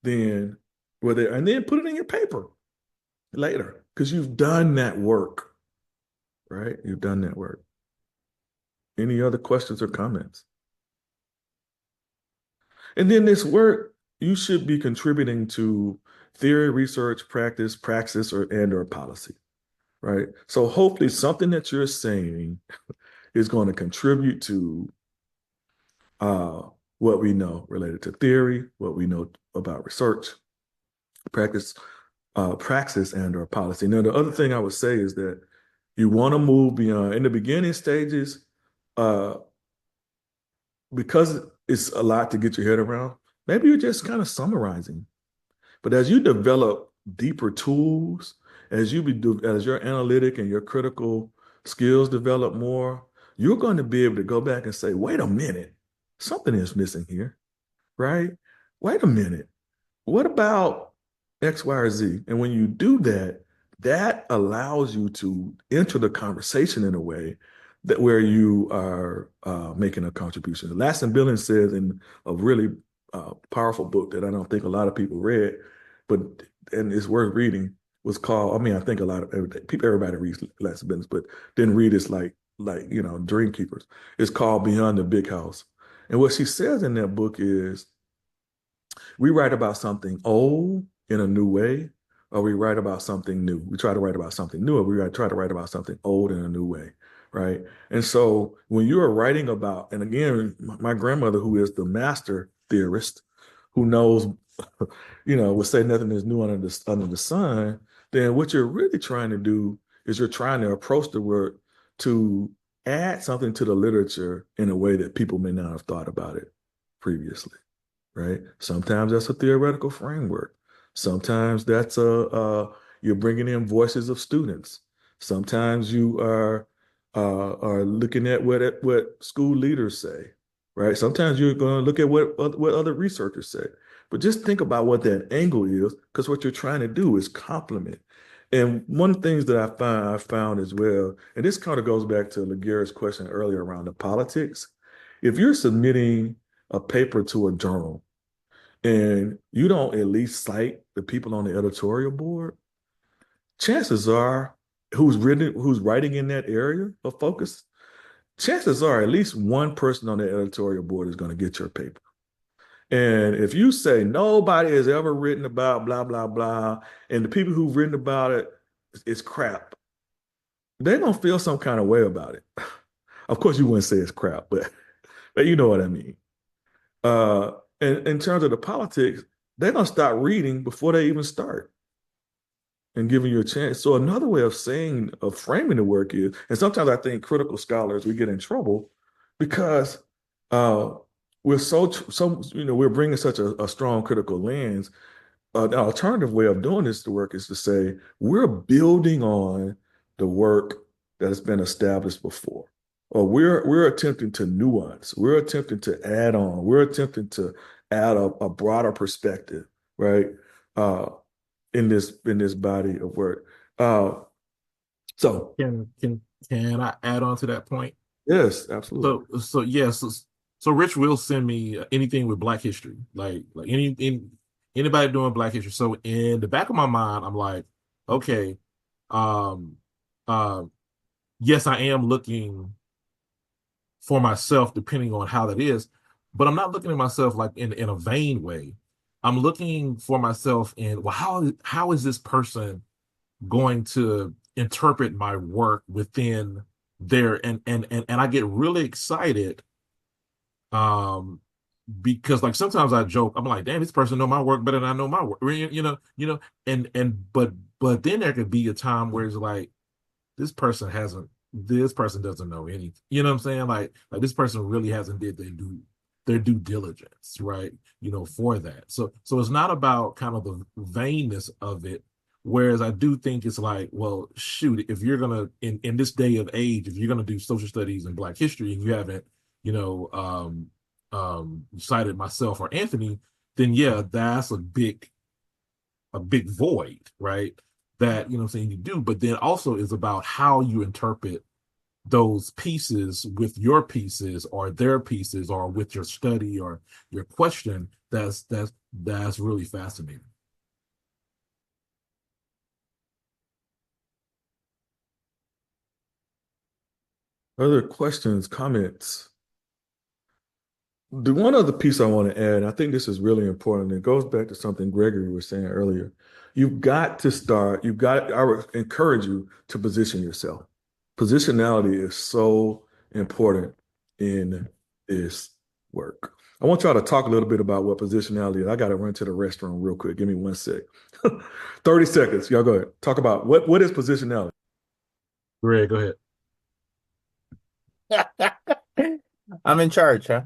then and then put it in your paper later because you've done that work, right? You've done that work. Any other questions or comments? And then this work, you should be contributing to theory, research, practice, praxis, or policy, right? So hopefully something that you're saying is going to contribute to uh, what we know related to theory, what we know about research, practice, praxis, and/or policy. Now, the other thing I would say is that you want to move beyond in the beginning stages, uh, because it's a lot to get your head around. Maybe you're just kind of summarizing. But as you develop deeper tools, as your analytic and your critical skills develop more, you're going to be able to go back and say, wait a minute, something is missing here, right? Wait a minute. What about X, Y, or Z? And when you do that, that allows you to enter the conversation in a way that where you are making a contribution. Lasting Billings says in a really powerful book that I don't think a lot of people read, but and it's worth reading. Was called. I mean, I think a lot of everybody reads Lasting Billings, but didn't read it's like Dream Keepers. It's called Beyond the Big House, and what she says in that book is we write about something old in a new way, or we write about something new. We try to write about something new, or we try to write about something old in a new way, right? And so when you are writing about, and again, my grandmother, who is the master theorist, who knows, will say nothing is new under the sun, then what you're really trying to do is you're trying to approach the work to add something to the literature in a way that people may not have thought about it previously, right? Sometimes that's a theoretical framework. Sometimes that's you're bringing in voices of students. Sometimes you are looking at what school leaders say, right? Sometimes you're going to look at what other researchers say. But just think about what that angle is, because what you're trying to do is complement. And one of the things that I found as well, and this kind of goes back to Laguerre's question earlier around the politics. If you're submitting a paper to a journal and you don't at least cite the people on the editorial board, chances are who's writing in that area of focus, chances are at least one person on the editorial board is going to get your paper. And if you say nobody has ever written about blah, blah, blah, and the people who've written about it is crap, they're going to feel some kind of way about it. Of course, you wouldn't say it's crap, but you know what I mean. Uh, and in terms of the politics, they're going to stop reading before they even start and giving you a chance. So another way of framing the work is, and sometimes I think critical scholars, we get in trouble because uh, we're so we're bringing such a strong critical lens. An alternative way of doing this to work is to say we're building on the work that has been established before, or we're attempting to nuance, we're attempting to add on, we're attempting to add a broader perspective, right? Uh, in this body of work. Uh, so Can I add on to that point? yes, absolutely. So yes, so Rich will send me anything with Black history, like anybody doing Black history. So in the back of my mind, I'm like, okay, um, uh, yes, I am looking for myself, depending on how that is, but I'm not looking at myself like in a vain way. I'm looking for myself in, well, how is this person going to interpret my work within their, and I get really excited, um because like sometimes I joke, I'm like, damn, this person know my work better than I know my work, but then there could be a time where it's like, this person doesn't know anything. You know what I'm saying? Like this person really hasn't did their due diligence, right? For that. So it's not about kind of the vainness of it. Whereas I do think it's like, well, shoot, if you're gonna in this day of age, if you're gonna do social studies and Black history and you haven't, you know, cited myself or Anthony, then yeah, that's a big void, right? That, what I'm saying, you do, but then also is about how you interpret those pieces with your pieces or their pieces or with your study or your question. That's really fascinating. Other questions, comments? The one other piece I want to add, and I think this is really important, it goes back to something Gregory was saying earlier. I would encourage you to position yourself. Positionality is so important in this work. I want y'all to talk a little bit about what positionality is. I got to run to the restroom real quick. Give me 1 sec. 30 seconds. Y'all go ahead. Talk about what is positionality? Greg, go ahead. I'm in charge, huh?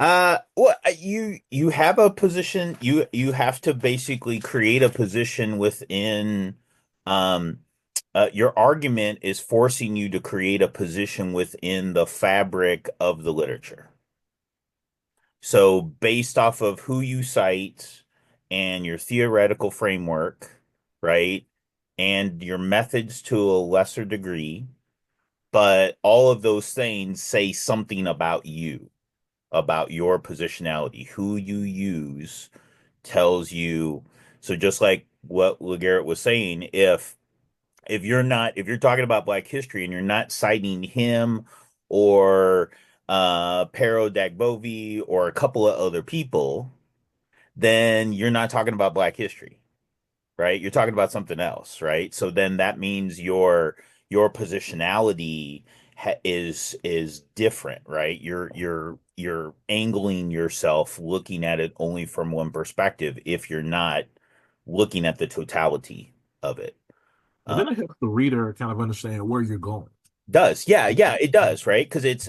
You have a position. You have to basically create a position within. Um, your argument is forcing you to create a position within the fabric of the literature. So based off of who you cite and your theoretical framework, right, and your methods to a lesser degree, but all of those things say something about you, about your positionality. Who you use tells you. So just like what LeGarrette was saying, if you're talking about Black history and you're not citing him or Pero Dagbovi or a couple of other people, then you're not talking about Black history, right? You're talking about something else, right? So then that means your positionality is different, right? You're angling yourself, looking at it only from one perspective if you're not looking at the totality of it. And Uh, then it helps the reader kind of understand where you're going. does. Yeah, it does, right? Because it's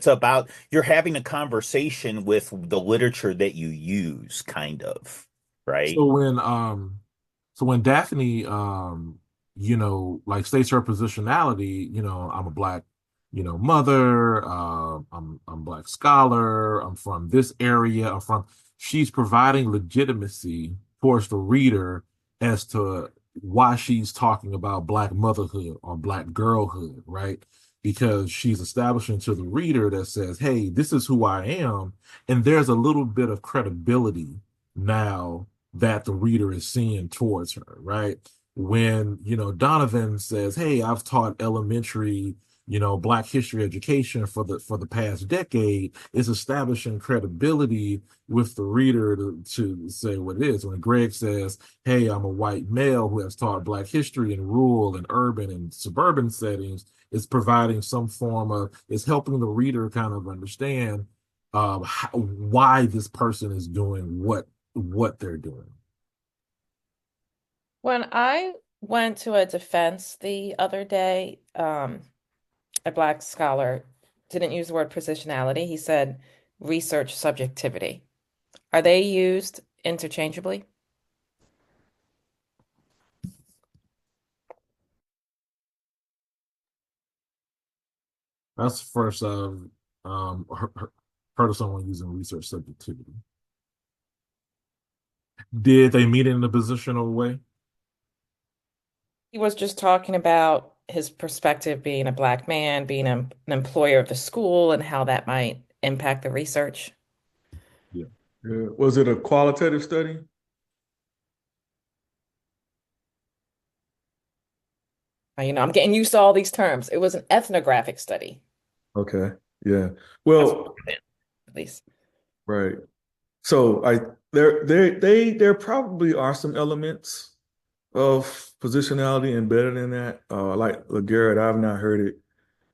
about you're having a conversation with the literature that you use, kind of, So right? when Daphne like states her positionality, I'm a Black, mother, I'm Black scholar, I'm from this area, she's providing legitimacy towards the reader as to why she's talking about Black motherhood or Black girlhood, right? Because she's establishing to the reader that says, hey, this is who I am, and there's a little bit of credibility now that the reader is seeing towards her, right? When, Donovan says, hey, I've taught elementary, Black history education for the past decade, it's establishing credibility with the reader to say what it is. When Greg says, hey, I'm a white male who has taught Black history in rural and urban and suburban settings, it's providing some form of, it's helping the reader kind of understand why this person is doing what they're doing. When I went to a defense the other day, a Black scholar didn't use the word positionality. He said research subjectivity. Are they used interchangeably? That's the first I've heard of someone using research subjectivity. Did they meet in a positional way? He was just talking about his perspective being a Black man, being an employer of the school, and how that might impact the research. Yeah. Yeah. Was it a qualitative study? I'm getting used to all these terms. It was an ethnographic study, Okay. Yeah. That's Well, at least. right. So there probably are some elements of positionality embedded in that. Like Garrett, I've not heard it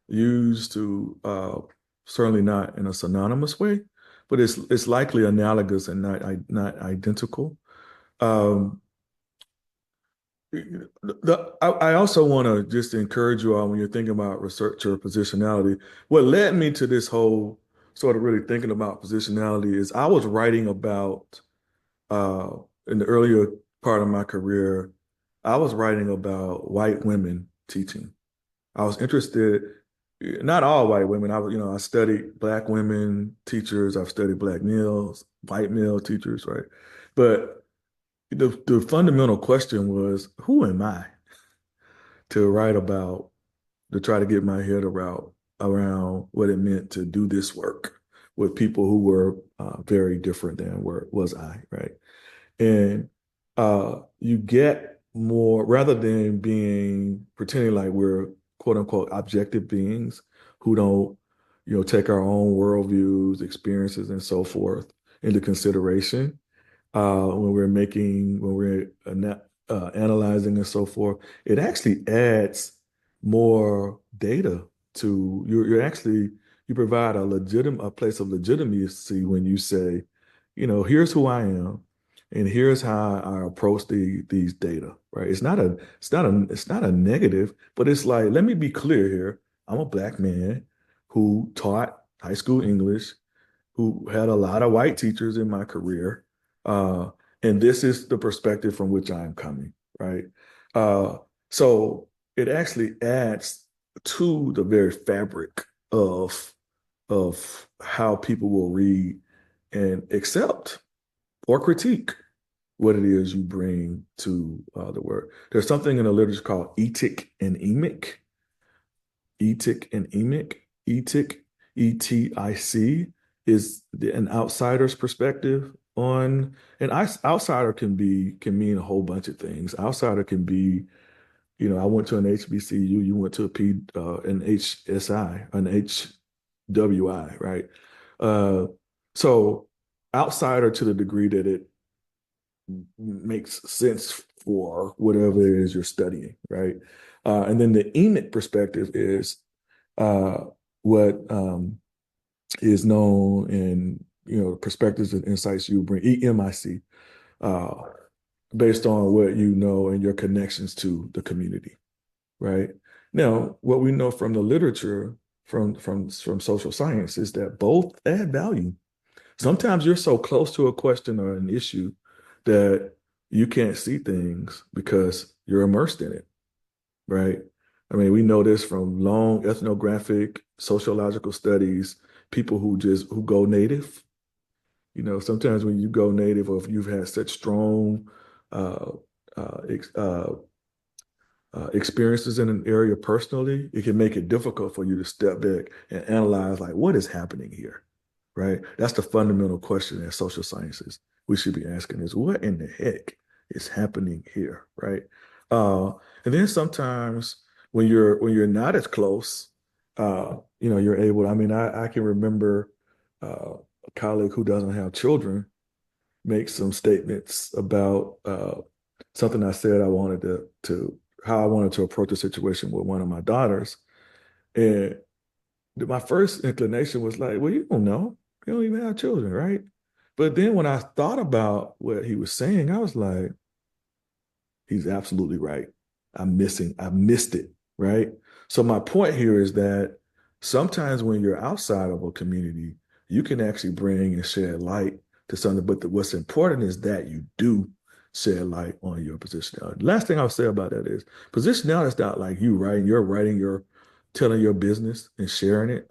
used to certainly not in a synonymous way, but it's likely analogous and not identical. Um, I also want to just encourage you all when you're thinking about research or positionality. What led me to this whole sort of really thinking about positionality is I was writing about uh, in the earlier part of my career, I was writing about white women teaching. I was interested, not all white women. I studied Black women teachers. I've studied Black males, white male teachers, right? But the fundamental question was, who am I to write about, to try to get my head around what it meant to do this work with people who were very different than where was I, right? And you get more rather than being pretending like we're quote unquote objective beings who don't, take our own worldviews, experiences, and so forth into consideration when we're analyzing and so forth. It actually adds more data to you provide a place of legitimacy when you say, here's who I am and here's how I approach these data, right? It's not a negative, but it's like, let me be clear here. I'm a Black man who taught high school English, who had a lot of white teachers in my career. Uh, and this is the perspective from which I am coming, right? Uh, so it actually adds to the very fabric of how people will read and accept or critique what it is you bring to the word. There's something in the literature called etic and emic. Etic and emic. Etic, ETIC, is an outsider's perspective on an outsider can mean a whole bunch of things. Outsider can be, I went to an HBCU, you went to an HSI, an HWI, right? Uh, so outsider to the degree that it makes sense for whatever it is you're studying, right? And then the emic perspective is uh, what is known in perspectives and insights you bring, EMIC, uh, based on what you know and your connections to the community, right? Now, what we know from the literature from social science is that both add value. Sometimes you're so close to a question or an issue that you can't see things because you're immersed in it, right? I mean, we know this from long ethnographic sociological studies, people who go native. Sometimes when you go native or if you've had such strong uh, uh, ex- uh, experiences in an area personally, it can make it difficult for you to step back and analyze like what is happening here, right? That's the fundamental question in social sciences we should be asking is what in the heck is happening here, right? Uh, and then sometimes when you're not as close, you're able. I mean, I can remember a colleague who doesn't have children make some statements about something I said I wanted to how I wanted to approach a situation with one of my daughters. And my first inclination was like, well, you don't know. You don't even have children, right? But then when I thought about what he was saying, I was like, he's absolutely right. I missed it, right? So my point here is that sometimes when you're outside of a community, you can actually bring and shed light to something. But what's important is that you do shed light on your positionality. Last thing I'll say about that is positionality is not like you writing, you're writing your telling your business and sharing it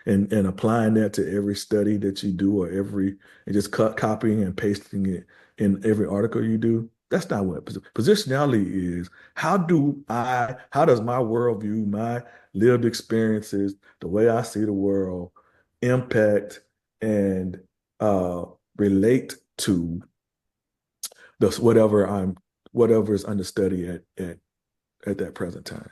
and applying that to every study that you do or every and just copying and pasting it in every article you do. That's not what positionality is. How does my worldview, my lived experiences, the way I see the world impact and uh, relate to the whatever is under study at that present time.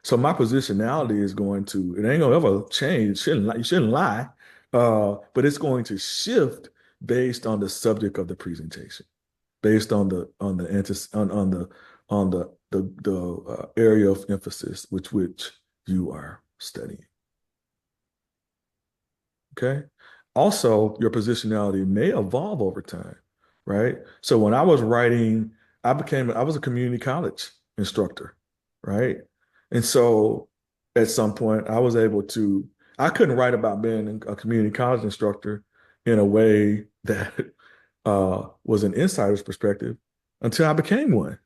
So my positionality is going to, it ain't gonna ever change. You shouldn't lie. But it's going to shift based on the subject of the presentation, based on the area of emphasis which you are studying. Okay. Also, your positionality may evolve over time, right? So when I was writing, I was a community college instructor, right? And so at some point I couldn't write about being a community college instructor in a way that was an insider's perspective until I became one.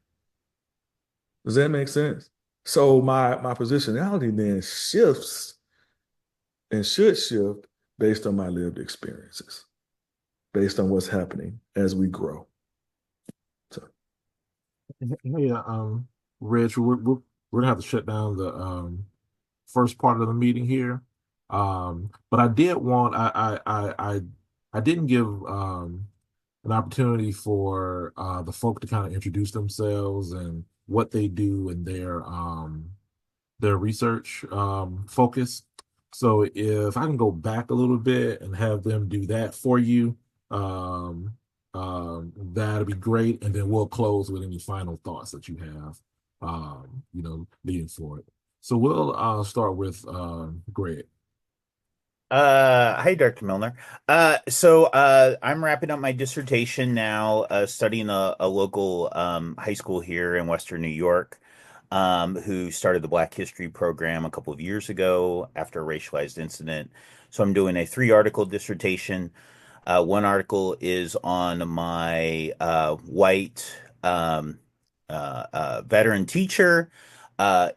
Does that make sense? So my positionality then shifts and should shift based on my lived experiences, based on what's happening as we grow. So, Yeah, Rich, we're gonna have to shut down the first part of the meeting here. But I did want I didn't give an opportunity for the folk to kind of introduce themselves and what they do in their research focus. So if I can go back a little bit and have them do that for you, um, that'd be great. And then we'll close with any final thoughts that you have, leading forward. So we'll start with Greg. Hi, Dr. Milner. I'm wrapping up my dissertation now, studying a local high school here in Western New York, who started the Black History program a couple of years ago after a racialized incident. So I'm doing a three-article dissertation. One article is on my white veteran teacher.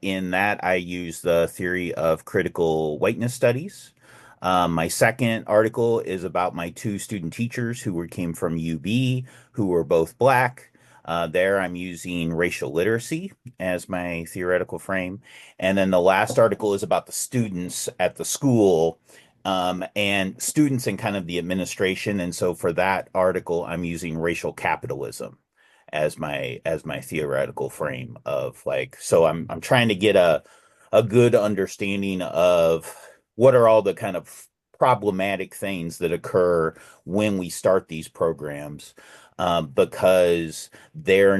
In that, I use the theory of critical whiteness studies. My second article is about my two student teachers came from UB, who were both Black. There, I'm using racial literacy as my theoretical frame. And then the last article is about the students at the school, and students in kind of the administration. And so for that article, I'm using racial capitalism as my theoretical frame of like, so I'm trying to get a good understanding of what are all the kind of problematic things that occur when we start these programs, because they're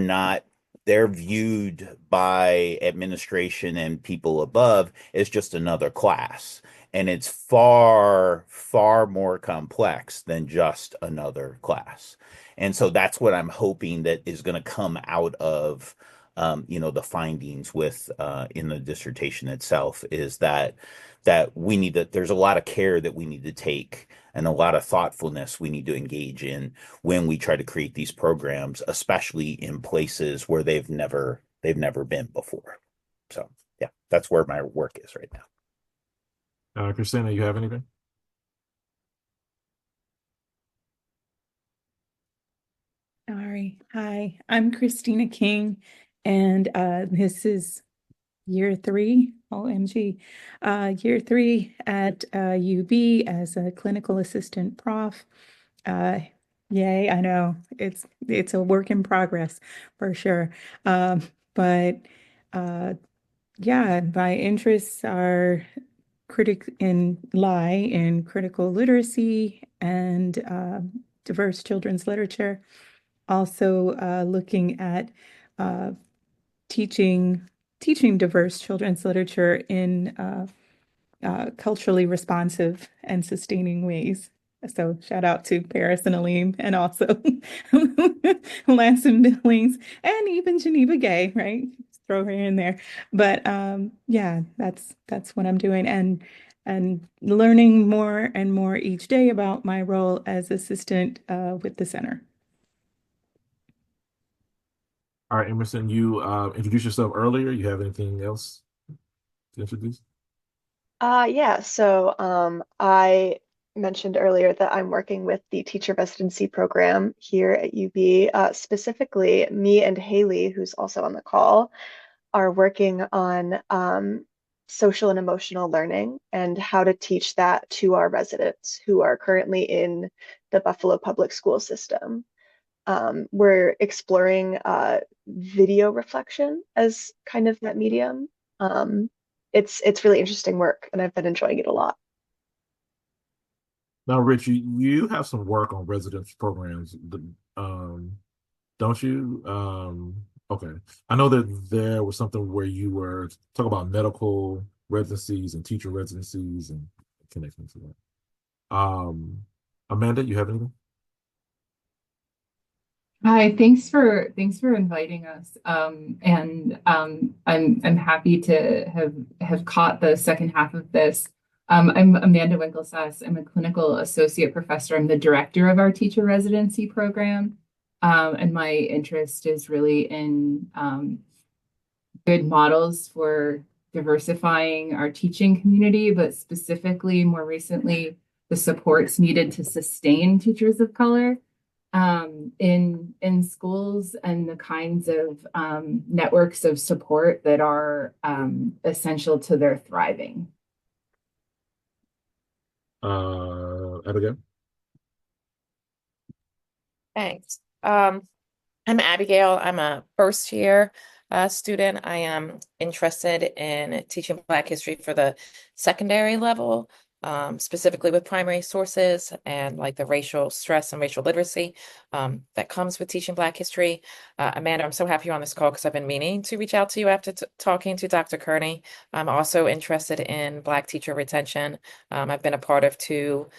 viewed by administration and people above as just another class. And it's far, far more complex than just another class. And so that's what I'm hoping that is going to come out of, the findings with in the dissertation itself is that there's a lot of care that we need to take and a lot of thoughtfulness we need to engage in when we try to create these programs, especially in places where they've never been before. So yeah, that's where my work is right now. Christina, you have anything? Sorry. Hi, I'm Christina King, and this is year 3, OMG, year 3 at UB as a clinical assistant prof. Yay, I know it's a work in progress for sure. But yeah, my interests are lie in critical literacy and diverse children's literature. Also, looking at uh, teaching diverse children's literature in culturally responsive and sustaining ways. So shout out to Paris and Alim and also Lance and Billings and even Geneva Gay, right? Just throw her in there. But yeah, that's what I'm doing. And and learning more and more each day about my role as assistant with the center. All right, Emerson, you introduced yourself earlier. You have anything else to introduce? Yeah, so I mentioned earlier that I'm working with the teacher residency program here at UB. Specifically, me and Haley, who's also on the call, are working on social and emotional learning and how to teach that to our residents who are currently in the Buffalo public school system. We're exploring video reflection as kind of that medium. Um, it's really interesting work, and I've been enjoying it a lot. Now, Rich, you have some work on residence programs, don't you? Okay. I know that there was something where you were talking about medical residencies and teacher residencies and connecting to that. Amanda, you have anything? Hi, thanks for inviting us. I'm happy to have caught the second half of this. I'm Amanda Winklesass. I'm a clinical associate professor. I'm the director of our teacher residency program. And my interest is really in good models for diversifying our teaching community, but specifically more recently, the supports needed to sustain teachers of color in schools and the kinds of networks of support that are essential to their thriving. Abigail? Thanks. I'm Abigail. I'm a first year student. I am interested in teaching Black history for the secondary level, specifically with primary sources and like the racial stress and racial literacy that comes with teaching Black history. Amanda, I'm so happy you're on this call because I've been meaning to reach out to you after talking to Dr. Kearney. I'm also interested in Black teacher retention. I've been a part of two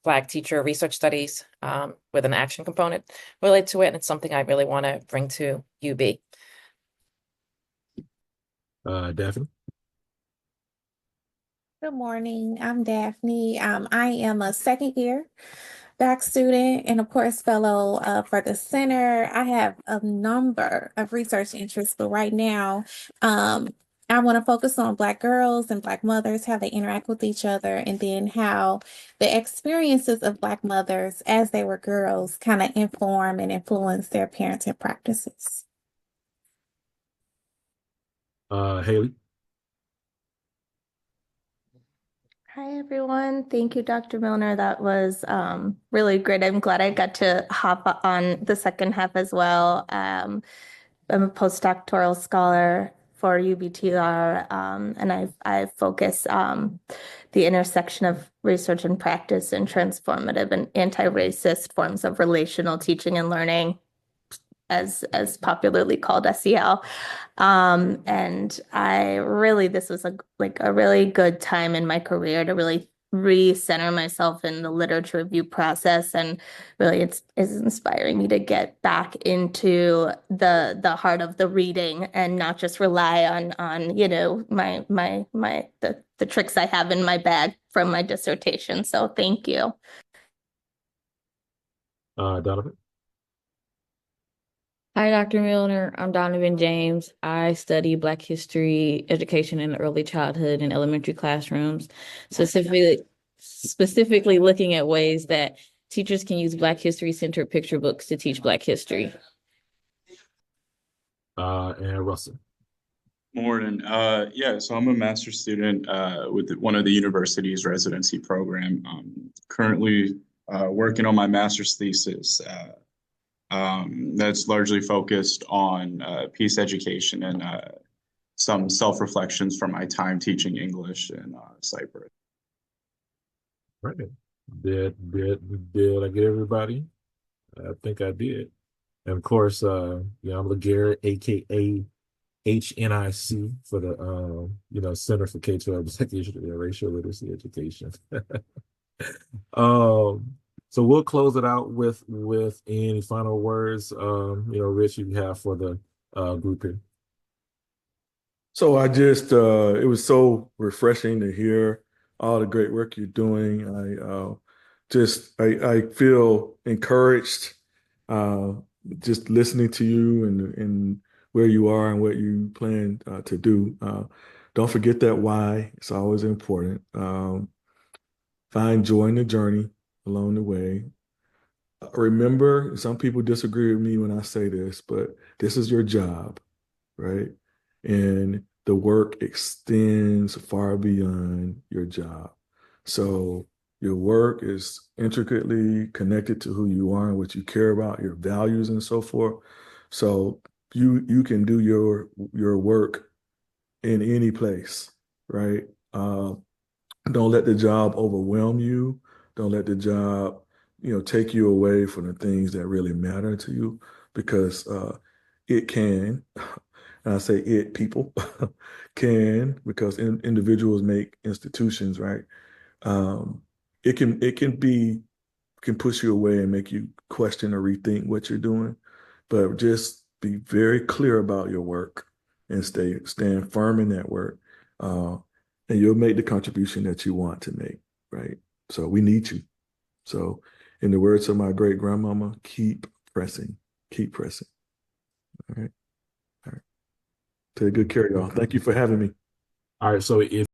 Black teacher research studies with an action component related to it, and it's something I really want to bring to UB. Daphne? Good morning. I'm Daphne. I am a second year back student and, of course, fellow for the center. I have a number of research interests, but right now, I want to focus on Black girls and Black mothers, how they interact with each other, and then how the experiences of Black mothers as they were girls kind of inform and influence their parenting practices. Haley? Hi, everyone. Thank you, Dr. Milner. That was really great. I'm glad I got to hop on the second half as well. I'm a postdoctoral scholar for UBTR, and I focus the intersection of research and practice in transformative and anti-racist forms of relational teaching and learning, as popularly called SEL. And this was a really good time in my career to really recenter myself in the literature review process, and really it's inspiring me to get back into the heart of the reading and not just rely on the tricks I have in my bag from my dissertation. So thank you. Donovan? Hi, Dr. Milner. I'm Donovan James. I study Black history education in early childhood and elementary classrooms, specifically looking at ways that teachers can use Black history-centered picture books to teach Black history. And Russell? Morning. So I'm a master's student with one of the university's residency program. Currently working on my master's thesis. That's largely focused on peace education and some self-reflections from my time teaching English in Cyprus. Right. Did I get everybody? I think I did. And of course, I'm Laguerre, aka HNIC for the Center for K-12 Execution and Racial Literacy Education. So we'll close it out with any final words, Rich, you have for the group here. So it was so refreshing to hear all the great work you're doing. I feel encouraged uh, just listening to you and where you are and what you plan to do. Don't forget that why. It's always important. Find joy in the journey along the way. Remember, some people disagree with me when I say this, but this is your job, right? And the work extends far beyond your job. So your work is intricately connected to who you are and what you care about, your values and so forth. So you can do your work in any place, right? Don't let the job overwhelm you. Don't let the job, take you away from the things that really matter to you because it can, and I say it, people can, because individuals make institutions, right? Um, it can push you away and make you question or rethink what you're doing. But just be very clear about your work and stand firm in that work. Uh, and you'll make the contribution that you want to make, right? So we need you. So in the words of my great grandmama, keep pressing, keep pressing. All right. All right. Take good care, y'all. Thank you for having me. All right. So if